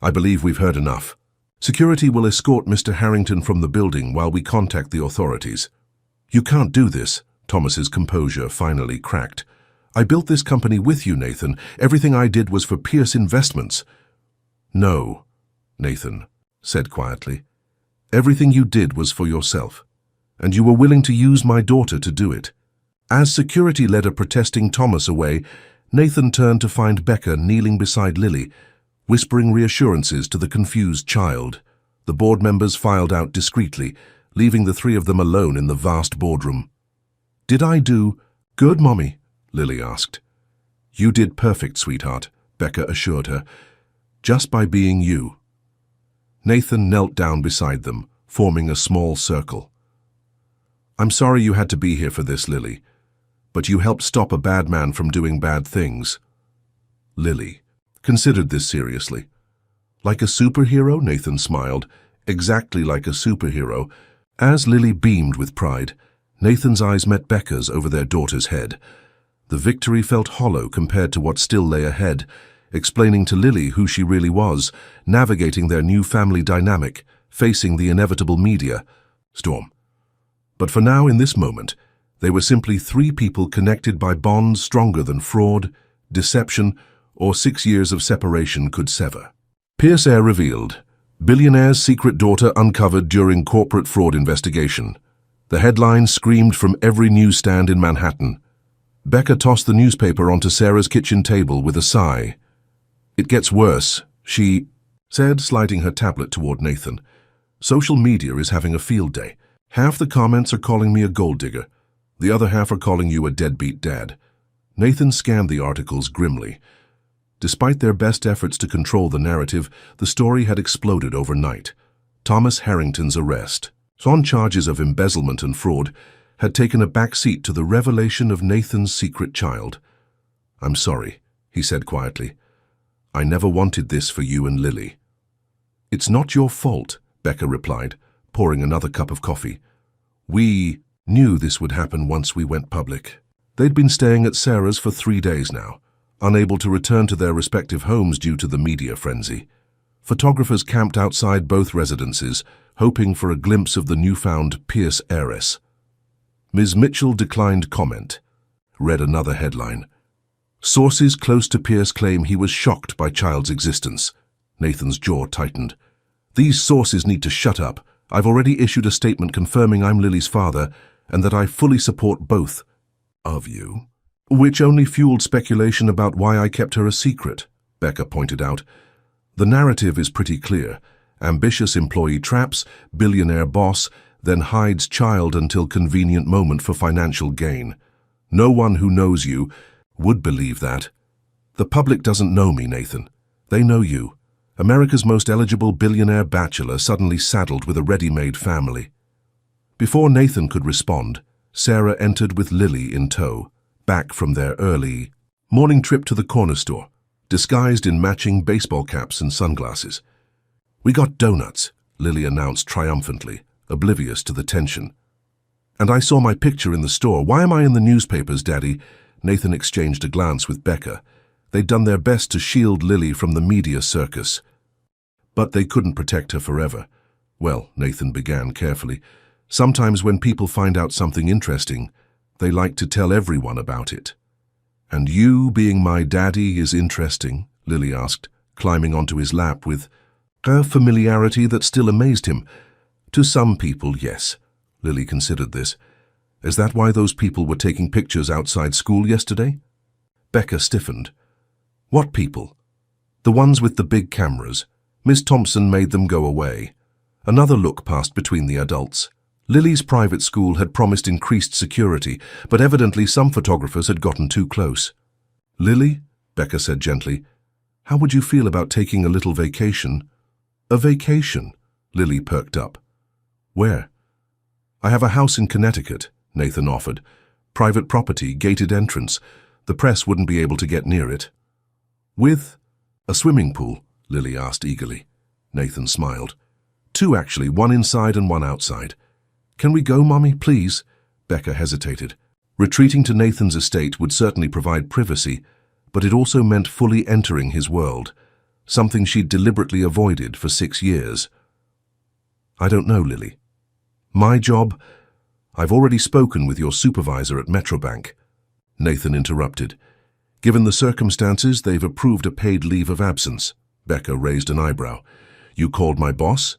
I believe we've heard enough. Security will escort Mr. Harrington from the building while we contact the authorities. You can't do this, Thomas's composure finally cracked. I built this company with you, Nathan. Everything I did was for Pierce Investments. No, Nathan said quietly. Everything you did was for yourself, and you were willing to use my daughter to do it. As security led a protesting Thomas away, Nathan turned to find Becca kneeling beside Lily, whispering reassurances to the confused child. The board members filed out discreetly, leaving the three of them alone in the vast boardroom. Did I do good, Mommy? Lily asked. You did perfect, sweetheart, Becca assured her, just by being you. Nathan knelt down beside them, forming a small circle. I'm sorry you had to be here for this, Lily, but you helped stop a bad man from doing bad things. Lily considered this seriously. Like a superhero? Nathan smiled. Exactly like a superhero. As Lily beamed with pride, Nathan's eyes met Becca's over their daughter's head. The victory felt hollow compared to what still lay ahead, explaining to Lily who she really was, navigating their new family dynamic, facing the inevitable media storm. But for now, in this moment, they were simply three people connected by bonds stronger than fraud, deception, or 6 years of separation could sever. Pierce Air revealed, billionaire's secret daughter uncovered during corporate fraud investigation. The headline screamed from every newsstand in Manhattan. Becca tossed the newspaper onto Sarah's kitchen table with a sigh. It gets worse, she said, sliding her tablet toward Nathan. Social media is having a field day. Half the comments are calling me a gold digger. The other half are calling you a deadbeat dad. Nathan scanned the articles grimly. Despite their best efforts to control the narrative, the story had exploded overnight. Thomas Harrington's arrest, on charges of embezzlement and fraud, had taken a back seat to the revelation of Nathan's secret child. "I'm sorry," he said quietly. "I never wanted this for you and Lily." "It's not your fault," Becca replied, pouring another cup of coffee. "We knew this would happen once we went public." They'd been staying at Sarah's for 3 days now, unable to return to their respective homes due to the media frenzy. Photographers camped outside both residences, hoping for a glimpse of the newfound Pierce heiress. Ms. Mitchell declined comment. Read another headline. Sources close to Pierce claim he was shocked by child's existence. Nathan's jaw tightened. "These sources need to shut up. I've already issued a statement confirming I'm Lily's father and that I fully support both of you." "Which only fueled speculation about why I kept her a secret," Becca pointed out. "The narrative is pretty clear. Ambitious employee traps, billionaire boss, then hides child until convenient moment for financial gain. No one who knows you would believe that." "The public doesn't know me, Nathan. They know you. America's most eligible billionaire bachelor suddenly saddled with a ready-made family." Before Nathan could respond, Sarah entered with Lily in tow, back from their early morning trip to the corner store, disguised in matching baseball caps and sunglasses. "We got donuts," Lily announced triumphantly, oblivious to the tension. "And I saw my picture in the store. Why am I in the newspapers, Daddy?" Nathan exchanged a glance with Becca. They'd done their best to shield Lily from the media circus. But they couldn't protect her forever. "Well," Nathan began carefully, "sometimes when people find out something interesting, they like to tell everyone about it." "And you being my daddy is interesting?" Lily asked, climbing onto his lap with a familiarity that still amazed him. "To some people, yes." Lily considered this. "Is that why those people were taking pictures outside school yesterday?" Becca stiffened. "What people?" "The ones with the big cameras. Miss Thompson made them go away." Another look passed between the adults. Lily's private school had promised increased security, but evidently some photographers had gotten too close. "Lily," Becca said gently, "how would you feel about taking a little vacation?" "A vacation?" Lily perked up. "Where?" "I have a house in Connecticut," Nathan offered. "Private property, gated entrance. The press wouldn't be able to get near it." "With a swimming pool?" Lily asked eagerly. Nathan smiled. "Two, actually, one inside and one outside." "Can we go, Mommy, please?" Becca hesitated. Retreating to Nathan's estate would certainly provide privacy, but it also meant fully entering his world, something she'd deliberately avoided for 6 years. "I don't know, Lily. My job? I've already spoken with your supervisor at Metrobank." Nathan interrupted. "Given the circumstances, they've approved a paid leave of absence." Becca raised an eyebrow. "You called my boss?"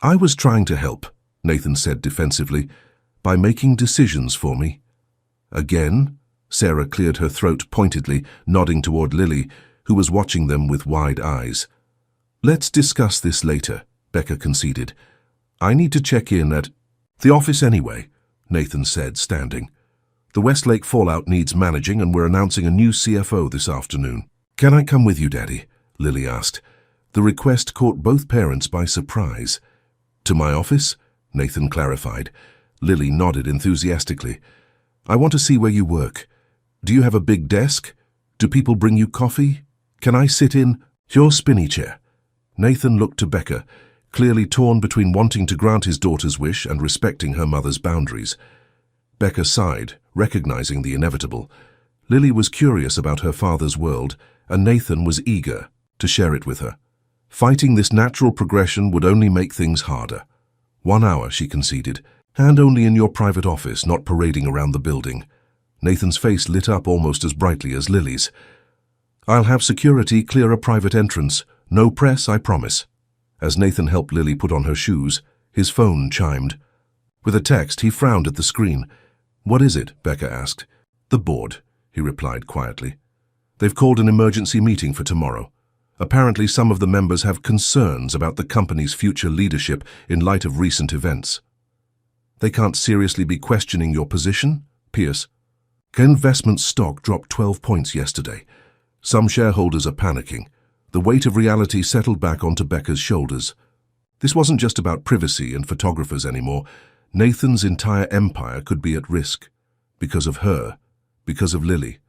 "I was trying to help," Nathan said defensively, "by making decisions for me." "Again?" Sarah cleared her throat pointedly, nodding toward Lily, who was watching them with wide eyes. "Let's discuss this later," Becca conceded. "I need to check in at the office anyway," Nathan said, standing. "The Westlake fallout needs managing, and we're announcing a new CFO this afternoon." "Can I come with you, Daddy?" Lily asked. The request caught both parents by surprise. "To my office?" Nathan clarified. Lily nodded enthusiastically. "I want to see where you work. Do you have a big desk? Do people bring you coffee? Can I sit in your spinny chair?" Nathan looked to Becca, clearly torn between wanting to grant his daughter's wish and respecting her mother's boundaries. Becca sighed, recognizing the inevitable. Lily was curious about her father's world, and Nathan was eager to share it with her. Fighting this natural progression would only make things harder. 1 hour, she conceded, and only in your private office, not parading around the building. Nathan's face lit up almost as brightly as Lily's. I'll have security clear a private entrance. No press, I promise. As Nathan helped Lily put on her shoes, his phone chimed. With a text, he frowned at the screen. What is it? Becca asked. The board, he replied quietly. They've called an emergency meeting for tomorrow. Apparently, some of the members have concerns about the company's future leadership in light of recent events. They can't seriously be questioning your position? Pierce. Investment stock dropped 12 points yesterday. Some shareholders are panicking. The weight of reality settled back onto Becca's shoulders. This wasn't just about privacy and photographers anymore. Nathan's entire empire could be at risk. Because of her. Because of Lily.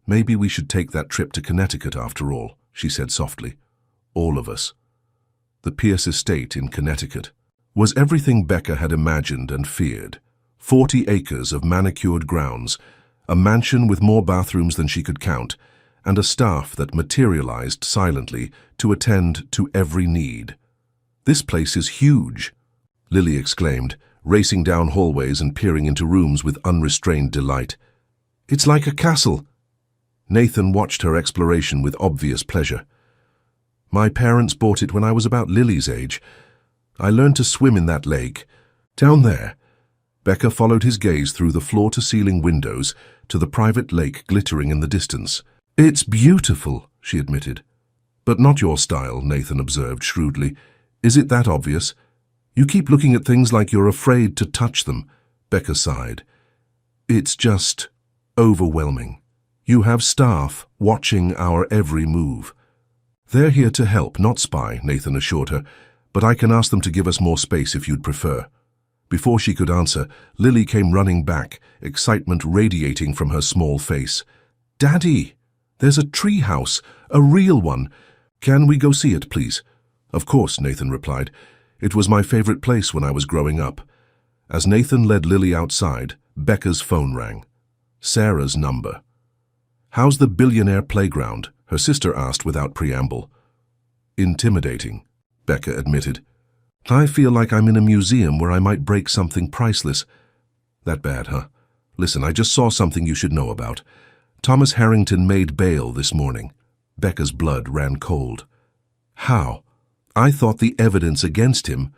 Maybe we should take that trip to Connecticut after all, she said softly. All of us. The Pierce estate in Connecticut was everything Becca had imagined and feared. 40 acres of manicured grounds, a mansion with more bathrooms than she could count, and a staff that materialized silently to attend to every need. This place is huge, Lily exclaimed, racing down hallways and peering into rooms with unrestrained delight. It's like a castle. Nathan watched her exploration with obvious pleasure. My parents bought it when I was about Lily's age. I learned to swim in that lake. Down there. Becca followed his gaze through the floor-to-ceiling windows to the private lake glittering in the distance. It's beautiful, she admitted. But not your style, Nathan observed shrewdly. Is it that obvious? You keep looking at things like you're afraid to touch them, Becca sighed. It's just overwhelming. You have staff watching our every move. They're here to help, not spy, Nathan assured her, but I can ask them to give us more space if you'd prefer. Before she could answer, Lily came running back, excitement radiating from her small face. Daddy! There's a tree house, a real one. Can we go see it, please? Of course, Nathan replied. It was my favorite place when I was growing up. As Nathan led Lily outside, Becca's phone rang. Sarah's number. How's the billionaire playground? Her sister asked without preamble. Intimidating, Becca admitted. I feel like I'm in a museum where I might break something priceless. That bad, huh? Listen, I just saw something you should know about. Thomas Harrington made bail this morning. Becca's blood ran cold. How? I thought the evidence against him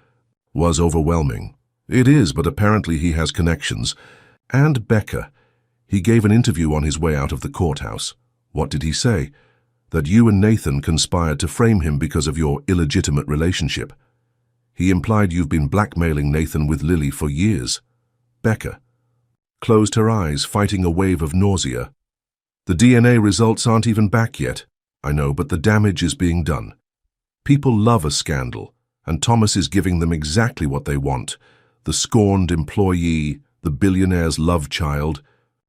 was overwhelming. It is, but apparently he has connections. And Becca. He gave an interview on his way out of the courthouse. What did he say? That you and Nathan conspired to frame him because of your illegitimate relationship. He implied you've been blackmailing Nathan with Lily for years. Becca closed her eyes, fighting a wave of nausea. The DNA results aren't even back yet. I know, but the damage is being done. People love a scandal, and Thomas is giving them exactly what they want. The scorned employee, the billionaire's love child,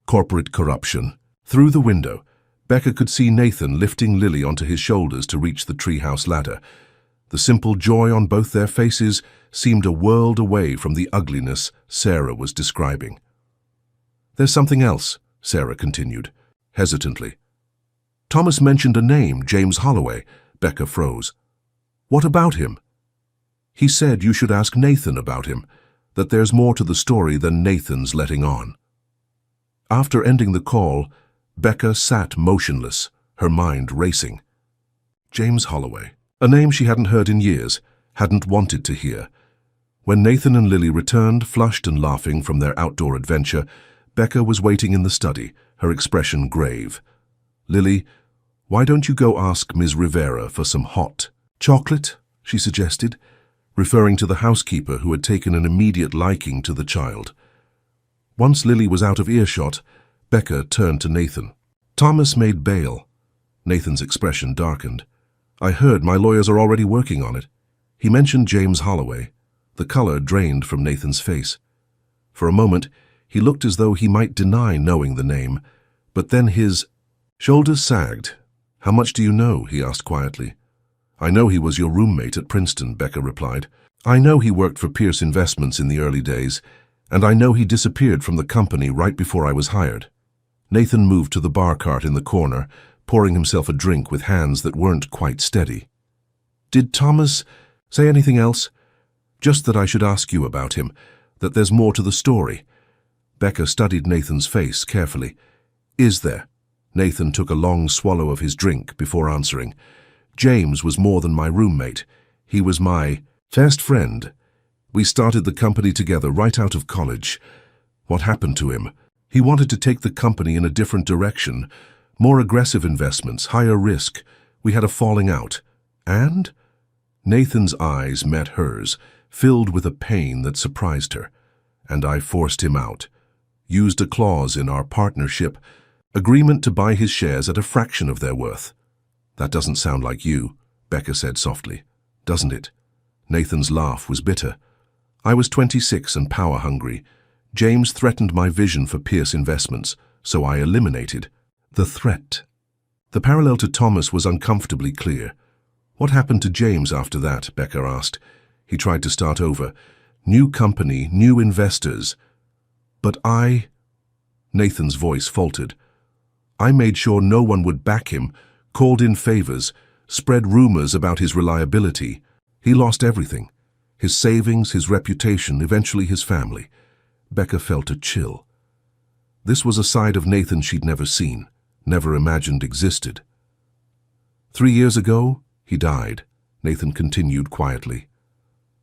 corporate corruption. Through the window, Becca could see Nathan lifting Lily onto his shoulders to reach the treehouse ladder. The simple joy on both their faces seemed a world away from the ugliness Sarah was describing. There's something else, Sarah continued, hesitantly. Thomas mentioned a name, James Holloway. Becca froze. What about him? He said you should ask Nathan about him, that there's more to the story than Nathan's letting on. After ending the call, Becca sat motionless, her mind racing. James Holloway, a name she hadn't heard in years, hadn't wanted to hear. When Nathan and Lily returned, flushed and laughing from their outdoor adventure, Becca was waiting in the study, her expression grave. Lily, why don't you go ask Ms. Rivera for some hot chocolate, she suggested, referring to the housekeeper who had taken an immediate liking to the child. Once Lily was out of earshot, Becca turned to Nathan. Thomas made bail. Nathan's expression darkened. I heard my lawyers are already working on it. He mentioned James Holloway. The color drained from Nathan's face. For a moment, he looked as though he might deny knowing the name, but then his shoulders sagged. How much do you know? He asked quietly. I know he was your roommate at Princeton, Becca replied. I know he worked for Pierce Investments in the early days, and I know he disappeared from the company right before I was hired. Nathan moved to the bar cart in the corner, pouring himself a drink with hands that weren't quite steady. Did Thomas say anything else? Just that I should ask you about him, that there's more to the story. Becca studied Nathan's face carefully. Is there? Nathan took a long swallow of his drink before answering. James was more than my roommate. He was my best friend. We started the company together right out of college. What happened to him? He wanted to take the company in a different direction. More aggressive investments, higher risk. We had a falling out. And? Nathan's eyes met hers, filled with a pain that surprised her. And I forced him out. Used a clause in our partnership, agreement to buy his shares at a fraction of their worth. That doesn't sound like you, Becca said softly. Doesn't it? Nathan's laugh was bitter. I was 26 and power-hungry. James threatened my vision for Pierce Investments, so I eliminated the threat. The parallel to Thomas was uncomfortably clear. What happened to James after that? Becca asked. He tried to start over. New company, new investors. But Nathan's voice faltered. I made sure no one would back him, called in favors, spread rumors about his reliability. He lost everything. His savings, his reputation, eventually his family. Becca felt a chill. This was a side of Nathan she'd never seen, never imagined existed. 3 years ago, he died, Nathan continued quietly.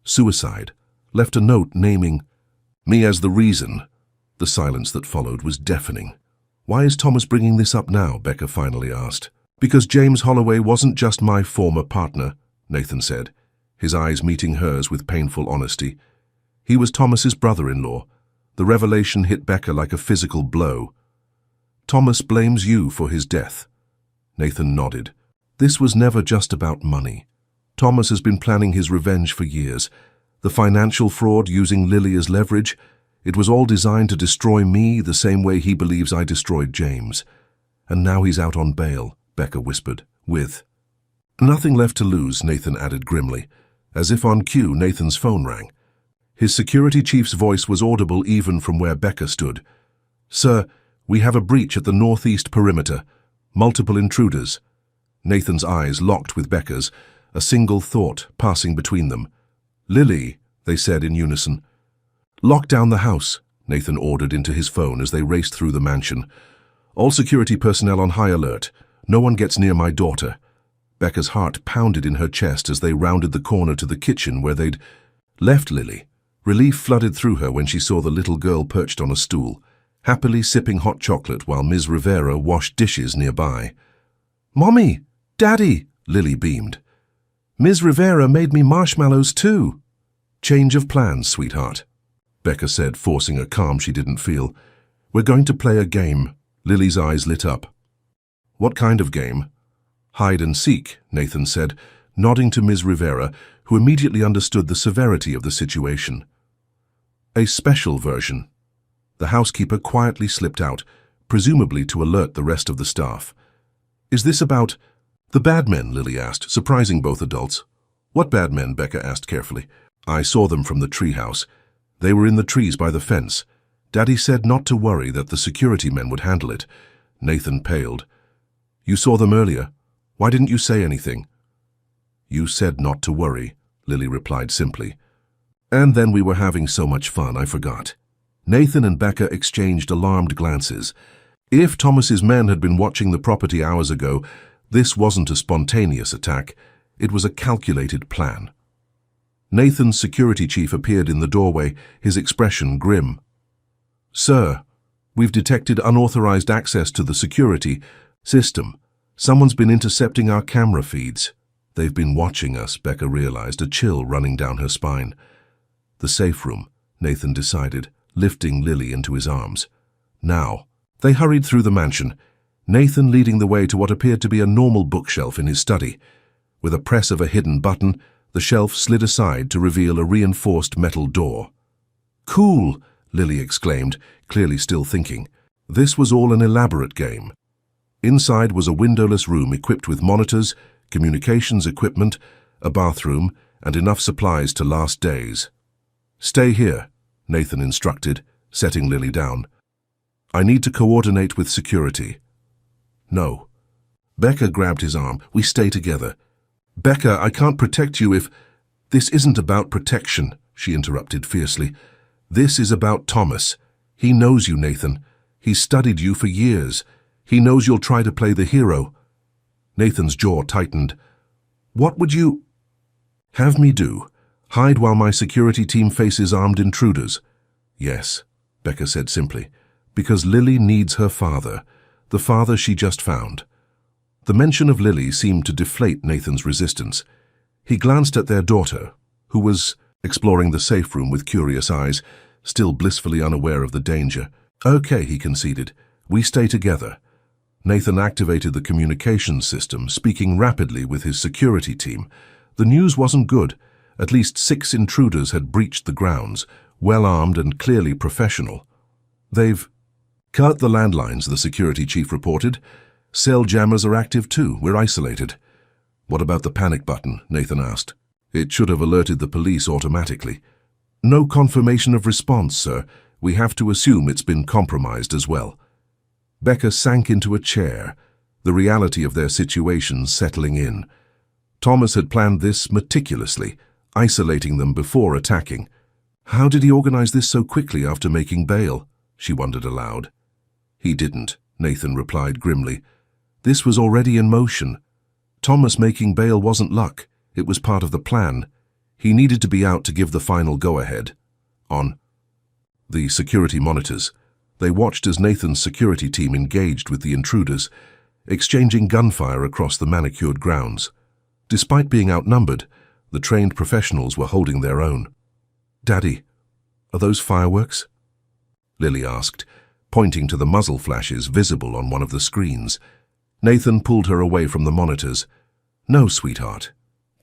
Suicide. Left a note naming me as the reason. The silence that followed was deafening. Why is Thomas bringing this up now? Becca finally asked. Because James Holloway wasn't just my former partner, Nathan said, his eyes meeting hers with painful honesty. He was Thomas's brother-in-law. The revelation hit Becca like a physical blow. Thomas blames you for his death. Nathan nodded. This was never just about money. Thomas has been planning his revenge for years. The financial fraud using Lily as leverage, it was all designed to destroy me the same way he believes I destroyed James. And now he's out on bail, Becca whispered, with nothing left to lose, Nathan added grimly. As if on cue, Nathan's phone rang. His security chief's voice was audible even from where Becca stood. Sir, we have a breach at the northeast perimeter. Multiple intruders. Nathan's eyes locked with Becca's, a single thought passing between them. Lily, they said in unison. Lock down the house, Nathan ordered into his phone as they raced through the mansion. All security personnel on high alert. No one gets near my daughter. Becca's heart pounded in her chest as they rounded the corner to the kitchen where they'd left Lily. Relief flooded through her when she saw the little girl perched on a stool, happily sipping hot chocolate while Ms. Rivera washed dishes nearby. Mommy! Daddy! Lily beamed. Ms. Rivera made me marshmallows too. Change of plans, sweetheart, Becca said, forcing a calm she didn't feel. We're going to play a game. Lily's eyes lit up. What kind of game? Hide and seek, Nathan said, nodding to Ms. Rivera, who immediately understood the severity of the situation. A special version. The housekeeper quietly slipped out, presumably to alert the rest of the staff. Is this about the bad men? Lily asked, surprising both adults. What bad men? Becca asked carefully. I saw them from the treehouse. They were in the trees by the fence. Daddy said not to worry, that the security men would handle it. Nathan paled. You saw them earlier. Why didn't you say anything? You said not to worry, Lily replied simply. And then we were having so much fun, I forgot. Nathan and Becca exchanged alarmed glances. If Thomas's men had been watching the property hours ago, this wasn't a spontaneous attack. It was a calculated plan. Nathan's security chief appeared in the doorway, his expression grim. Sir, we've detected unauthorized access to the security system. Someone's been intercepting our camera feeds. They've been watching us, Becca realized, a chill running down her spine. The safe room, Nathan decided, lifting Lily into his arms. Now, they hurried through the mansion, Nathan leading the way to what appeared to be a normal bookshelf in his study. With a press of a hidden button, the shelf slid aside to reveal a reinforced metal door. Cool, Lily exclaimed, clearly still thinking. This was all an elaborate game. Inside was a windowless room equipped with monitors, communications equipment, a bathroom, and enough supplies to last days. "Stay here," Nathan instructed, setting Lily down. "I need to coordinate with security." "No." Becca grabbed his arm. "We stay together." "Becca, I can't protect you if—" "This isn't about protection," she interrupted fiercely. "This is about Thomas. He knows you, Nathan. He's studied you for years. He knows you'll try to play the hero." Nathan's jaw tightened. "What would you have me do? Hide while my security team faces armed intruders?" "Yes," Becca said simply, "because Lily needs her father, the father she just found." The mention of Lily seemed to deflate Nathan's resistance. He glanced at their daughter, who was exploring the safe room with curious eyes, still blissfully unaware of the danger. "Okay," he conceded, "we stay together." Nathan activated the communications system, speaking rapidly with his security team. The news wasn't good. At least 6 intruders had breached the grounds, well-armed and clearly professional. "They've cut the landlines," the security chief reported. "Cell jammers are active too. We're isolated." "What about the panic button?" Nathan asked. "It should have alerted the police automatically." "No confirmation of response, sir. We have to assume it's been compromised as well." Becca sank into a chair, the reality of their situation settling in. Thomas had planned this meticulously, isolating them before attacking. How did he organize this so quickly after making bail? She wondered aloud. "He didn't," Nathan replied grimly. "This was already in motion. Thomas making bail wasn't luck. It was part of the plan. He needed to be out to give the final go-ahead." On the security monitors, they watched as Nathan's security team engaged with the intruders, exchanging gunfire across the manicured grounds. Despite being outnumbered, the trained professionals were holding their own. "Daddy, are those fireworks?" Lily asked, pointing to the muzzle flashes visible on one of the screens. Nathan pulled her away from the monitors. "No, sweetheart.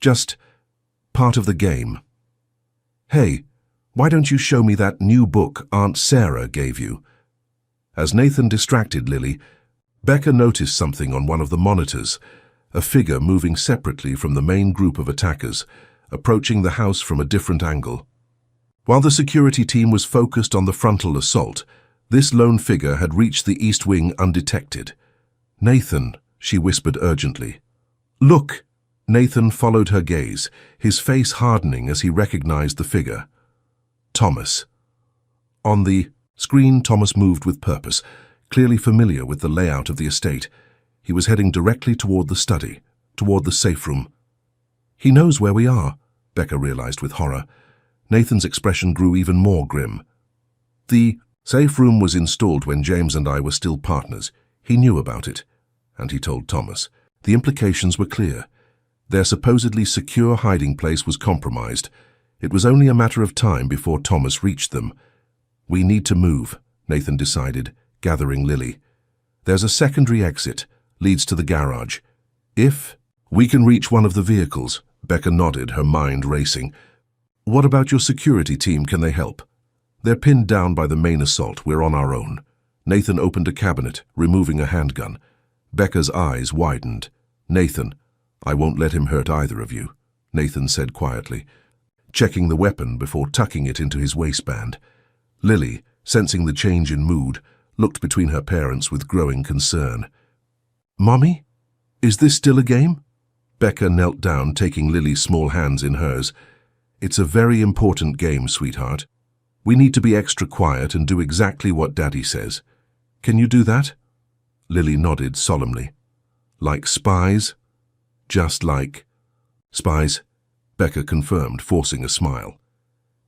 Just part of the game." "Hey, why don't you show me that new book Aunt Sarah gave you?" As Nathan distracted Lily, Becca noticed something on one of the monitors, a figure moving separately from the main group of attackers, approaching the house from a different angle. While the security team was focused on the frontal assault, this lone figure had reached the east wing undetected. "Nathan," she whispered urgently. "Look!" Nathan followed her gaze, his face hardening as he recognized the figure. Thomas. On the screen, Thomas moved with purpose, clearly familiar with the layout of the estate. He was heading directly toward the study, toward the safe room. "He knows where we are," Becca realized with horror. Nathan's expression grew even more grim. "The safe room was installed when James and I were still partners. He knew about it." And he told Thomas. The implications were clear. Their supposedly secure hiding place was compromised. It was only a matter of time before Thomas reached them. "We need to move," Nathan decided, gathering Lily. "There's a secondary exit, leads to the garage. If we can reach one of the vehicles," Becca nodded, her mind racing. "What about your security team? Can they help?" "They're pinned down by the main assault. We're on our own." Nathan opened a cabinet, removing a handgun. Becca's eyes widened. "Nathan, I won't let him hurt either of you," Nathan said quietly, checking the weapon before tucking it into his waistband. Lily, sensing the change in mood, looked between her parents with growing concern. "Mommy, is this still a game?" Becca knelt down, taking Lily's small hands in hers. "It's a very important game, sweetheart. We need to be extra quiet and do exactly what Daddy says. Can you do that?" Lily nodded solemnly. "Like spies?" "Just like spies," Becca confirmed, forcing a smile.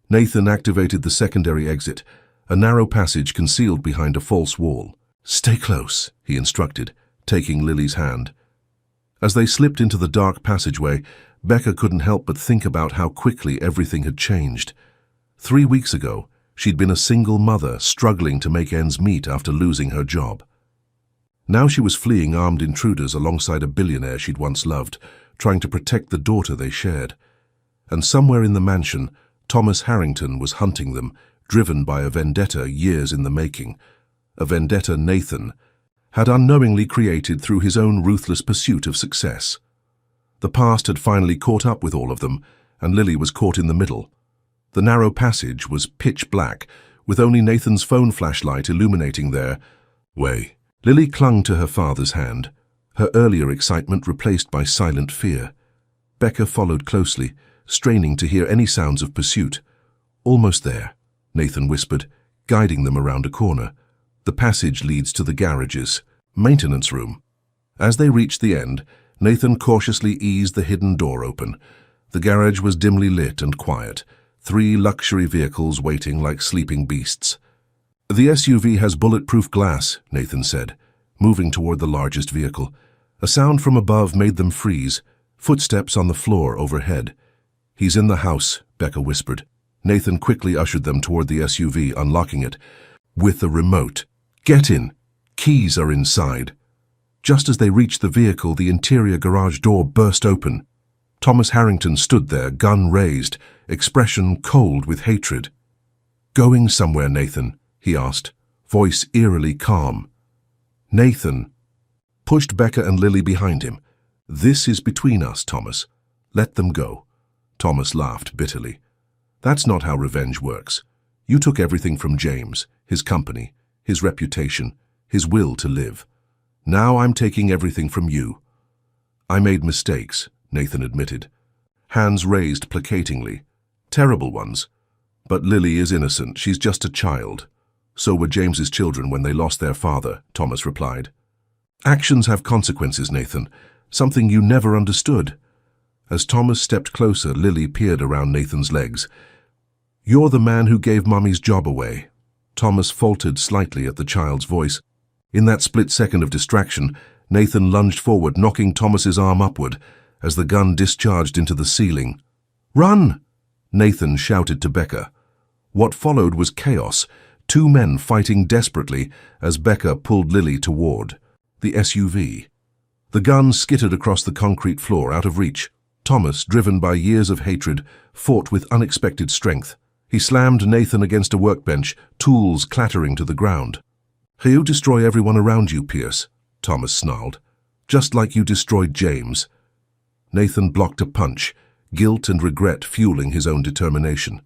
Nathan activated the secondary exit, a narrow passage concealed behind a false wall. "Stay close," he instructed, taking Lily's hand. As they slipped into the dark passageway, Becca couldn't help but think about how quickly everything had changed. 3 weeks ago, she'd been a single mother struggling to make ends meet after losing her job. Now she was fleeing armed intruders alongside a billionaire she'd once loved, trying to protect the daughter they shared. And somewhere in the mansion, Thomas Harrington was hunting them, driven by a vendetta years in the making, a vendetta Nathan had unknowingly created through his own ruthless pursuit of success. The past had finally caught up with all of them, and Lily was caught in the middle. The narrow passage was pitch black, with only Nathan's phone flashlight illuminating their way. Lily clung to her father's hand, her earlier excitement replaced by silent fear. Becca followed closely, straining to hear any sounds of pursuit. "Almost there," Nathan whispered, guiding them around a corner. "The passage leads to the garage's maintenance room." As they reached the end, Nathan cautiously eased the hidden door open. The garage was dimly lit and quiet, 3 luxury vehicles waiting like sleeping beasts. "The SUV has bulletproof glass," Nathan said, moving toward the largest vehicle. A sound from above made them freeze, footsteps on the floor overhead. "He's in the house," Becca whispered. Nathan quickly ushered them toward the SUV, unlocking it. "With a remote. Get in. Keys are inside." Just as they reached the vehicle, the interior garage door burst open. Thomas Harrington stood there, gun raised, expression cold with hatred. "Going somewhere, Nathan?" he asked, voice eerily calm. Nathan pushed Becca and Lily behind him. "This is between us, Thomas. Let them go." Thomas laughed bitterly. "That's not how revenge works. You took everything from James, his company, his reputation, his will to live. Now I'm taking everything from you." "I made mistakes," Nathan admitted, hands raised placatingly. "Terrible ones. But Lily is innocent. She's just a child." "So were James's children when they lost their father," Thomas replied. "Actions have consequences, Nathan, something you never understood." As Thomas stepped closer, Lily peered around Nathan's legs. "You're the man who gave Mummy's job away." Thomas faltered slightly at the child's voice. In that split second of distraction, Nathan lunged forward, knocking Thomas's arm upward as the gun discharged into the ceiling. "Run!" Nathan shouted to Becca. What followed was chaos, 2 men fighting desperately as Becca pulled Lily toward the SUV. The gun skittered across the concrete floor, out of reach. Thomas, driven by years of hatred, fought with unexpected strength. He slammed Nathan against a workbench, tools clattering to the ground. "You destroy everyone around you, Pierce," Thomas snarled. "Just like you destroyed James." Nathan blocked a punch, guilt and regret fueling his own determination.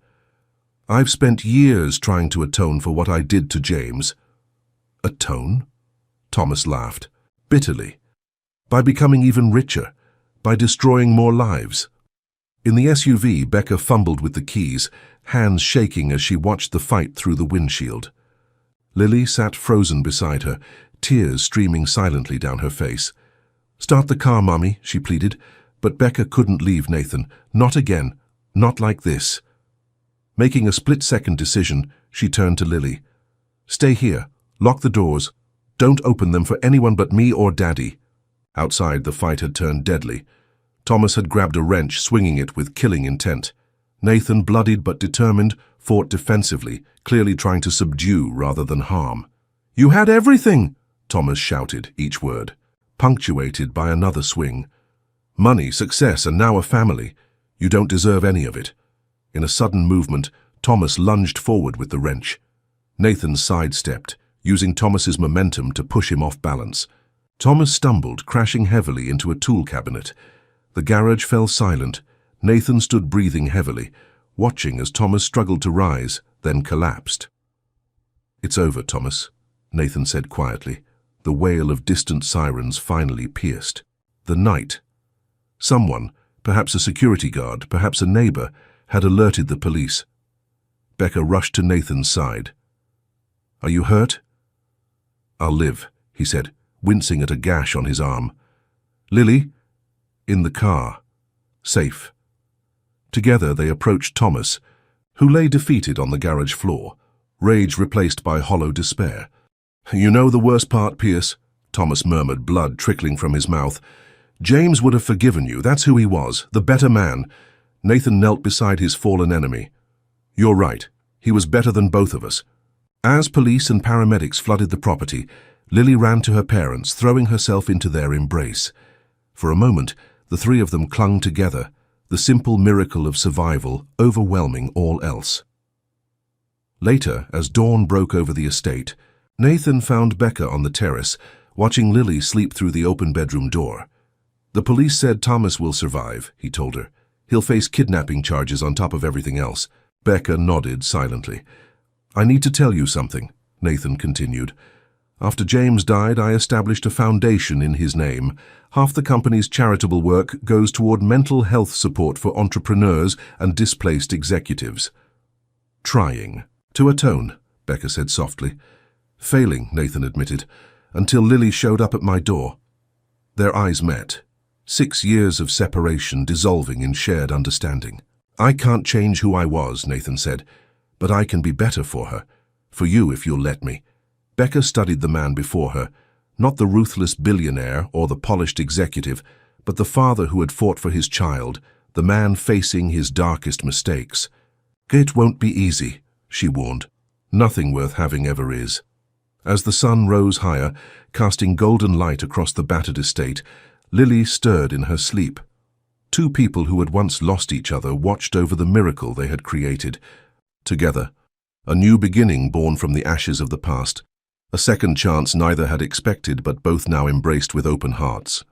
"I've spent years trying to atone for what I did to James." "Atone?" Thomas laughed, bitterly. "By becoming even richer, by destroying more lives." In the SUV, Becca fumbled with the keys, hands shaking as she watched the fight through the windshield. Lily sat frozen beside her, tears streaming silently down her face. "Start the car, Mommy," she pleaded, but Becca couldn't leave Nathan. Not again. Not like this. Making a split-second decision, she turned to Lily. "Stay here. Lock the doors. Don't open them for anyone but me or Daddy." Outside, the fight had turned deadly. Thomas had grabbed a wrench, swinging it with killing intent. Nathan, bloodied but determined, fought defensively, clearly trying to subdue rather than harm. "You had everything!" Thomas shouted, each word, punctuated by another swing. "Money, success, and now a family. You don't deserve any of it." In a sudden movement, Thomas lunged forward with the wrench. Nathan sidestepped, using Thomas's momentum to push him off balance. Thomas stumbled, crashing heavily into a tool cabinet. The garage fell silent. Nathan stood breathing heavily, watching as Thomas struggled to rise, then collapsed. "It's over, Thomas," Nathan said quietly. The wail of distant sirens finally pierced the night. Someone, perhaps a security guard, perhaps a neighbor, had alerted the police. Becca rushed to Nathan's side. "Are you hurt?" "I'll live," he said, wincing at a gash on his arm. "Lily?" "In the car. Safe." Together they approached Thomas, who lay defeated on the garage floor, rage replaced by hollow despair. "You know the worst part, Pierce?" Thomas murmured, blood trickling from his mouth. "James would have forgiven you. That's who he was, the better man." Nathan knelt beside his fallen enemy. "You're right. He was better than both of us." As police and paramedics flooded the property, Lily ran to her parents, throwing herself into their embrace. For a moment, the 3 of them clung together, the simple miracle of survival overwhelming all else. Later, as dawn broke over the estate, Nathan found Becca on the terrace, watching Lily sleep through the open bedroom door. The police said Thomas will survive, he told her. He'll face kidnapping charges on top of everything else. Becca nodded silently. I need to tell you something, Nathan continued. After James died, I established a foundation in his name. Half the company's charitable work goes toward mental health support for entrepreneurs and displaced executives. Trying to atone, Becca said softly. Failing, Nathan admitted, until Lily showed up at my door. Their eyes met. 6 years of separation dissolving in shared understanding. I can't change who I was, Nathan said, but I can be better for her. For you, if you'll let me. Becca studied the man before her, not the ruthless billionaire or the polished executive, but the father who had fought for his child, the man facing his darkest mistakes. It won't be easy, she warned. Nothing worth having ever is. As the sun rose higher, casting golden light across the battered estate, Lily stirred in her sleep. 2 people who had once lost each other watched over the miracle they had created. Together, a new beginning born from the ashes of the past. A second chance neither had expected, but both now embraced with open hearts.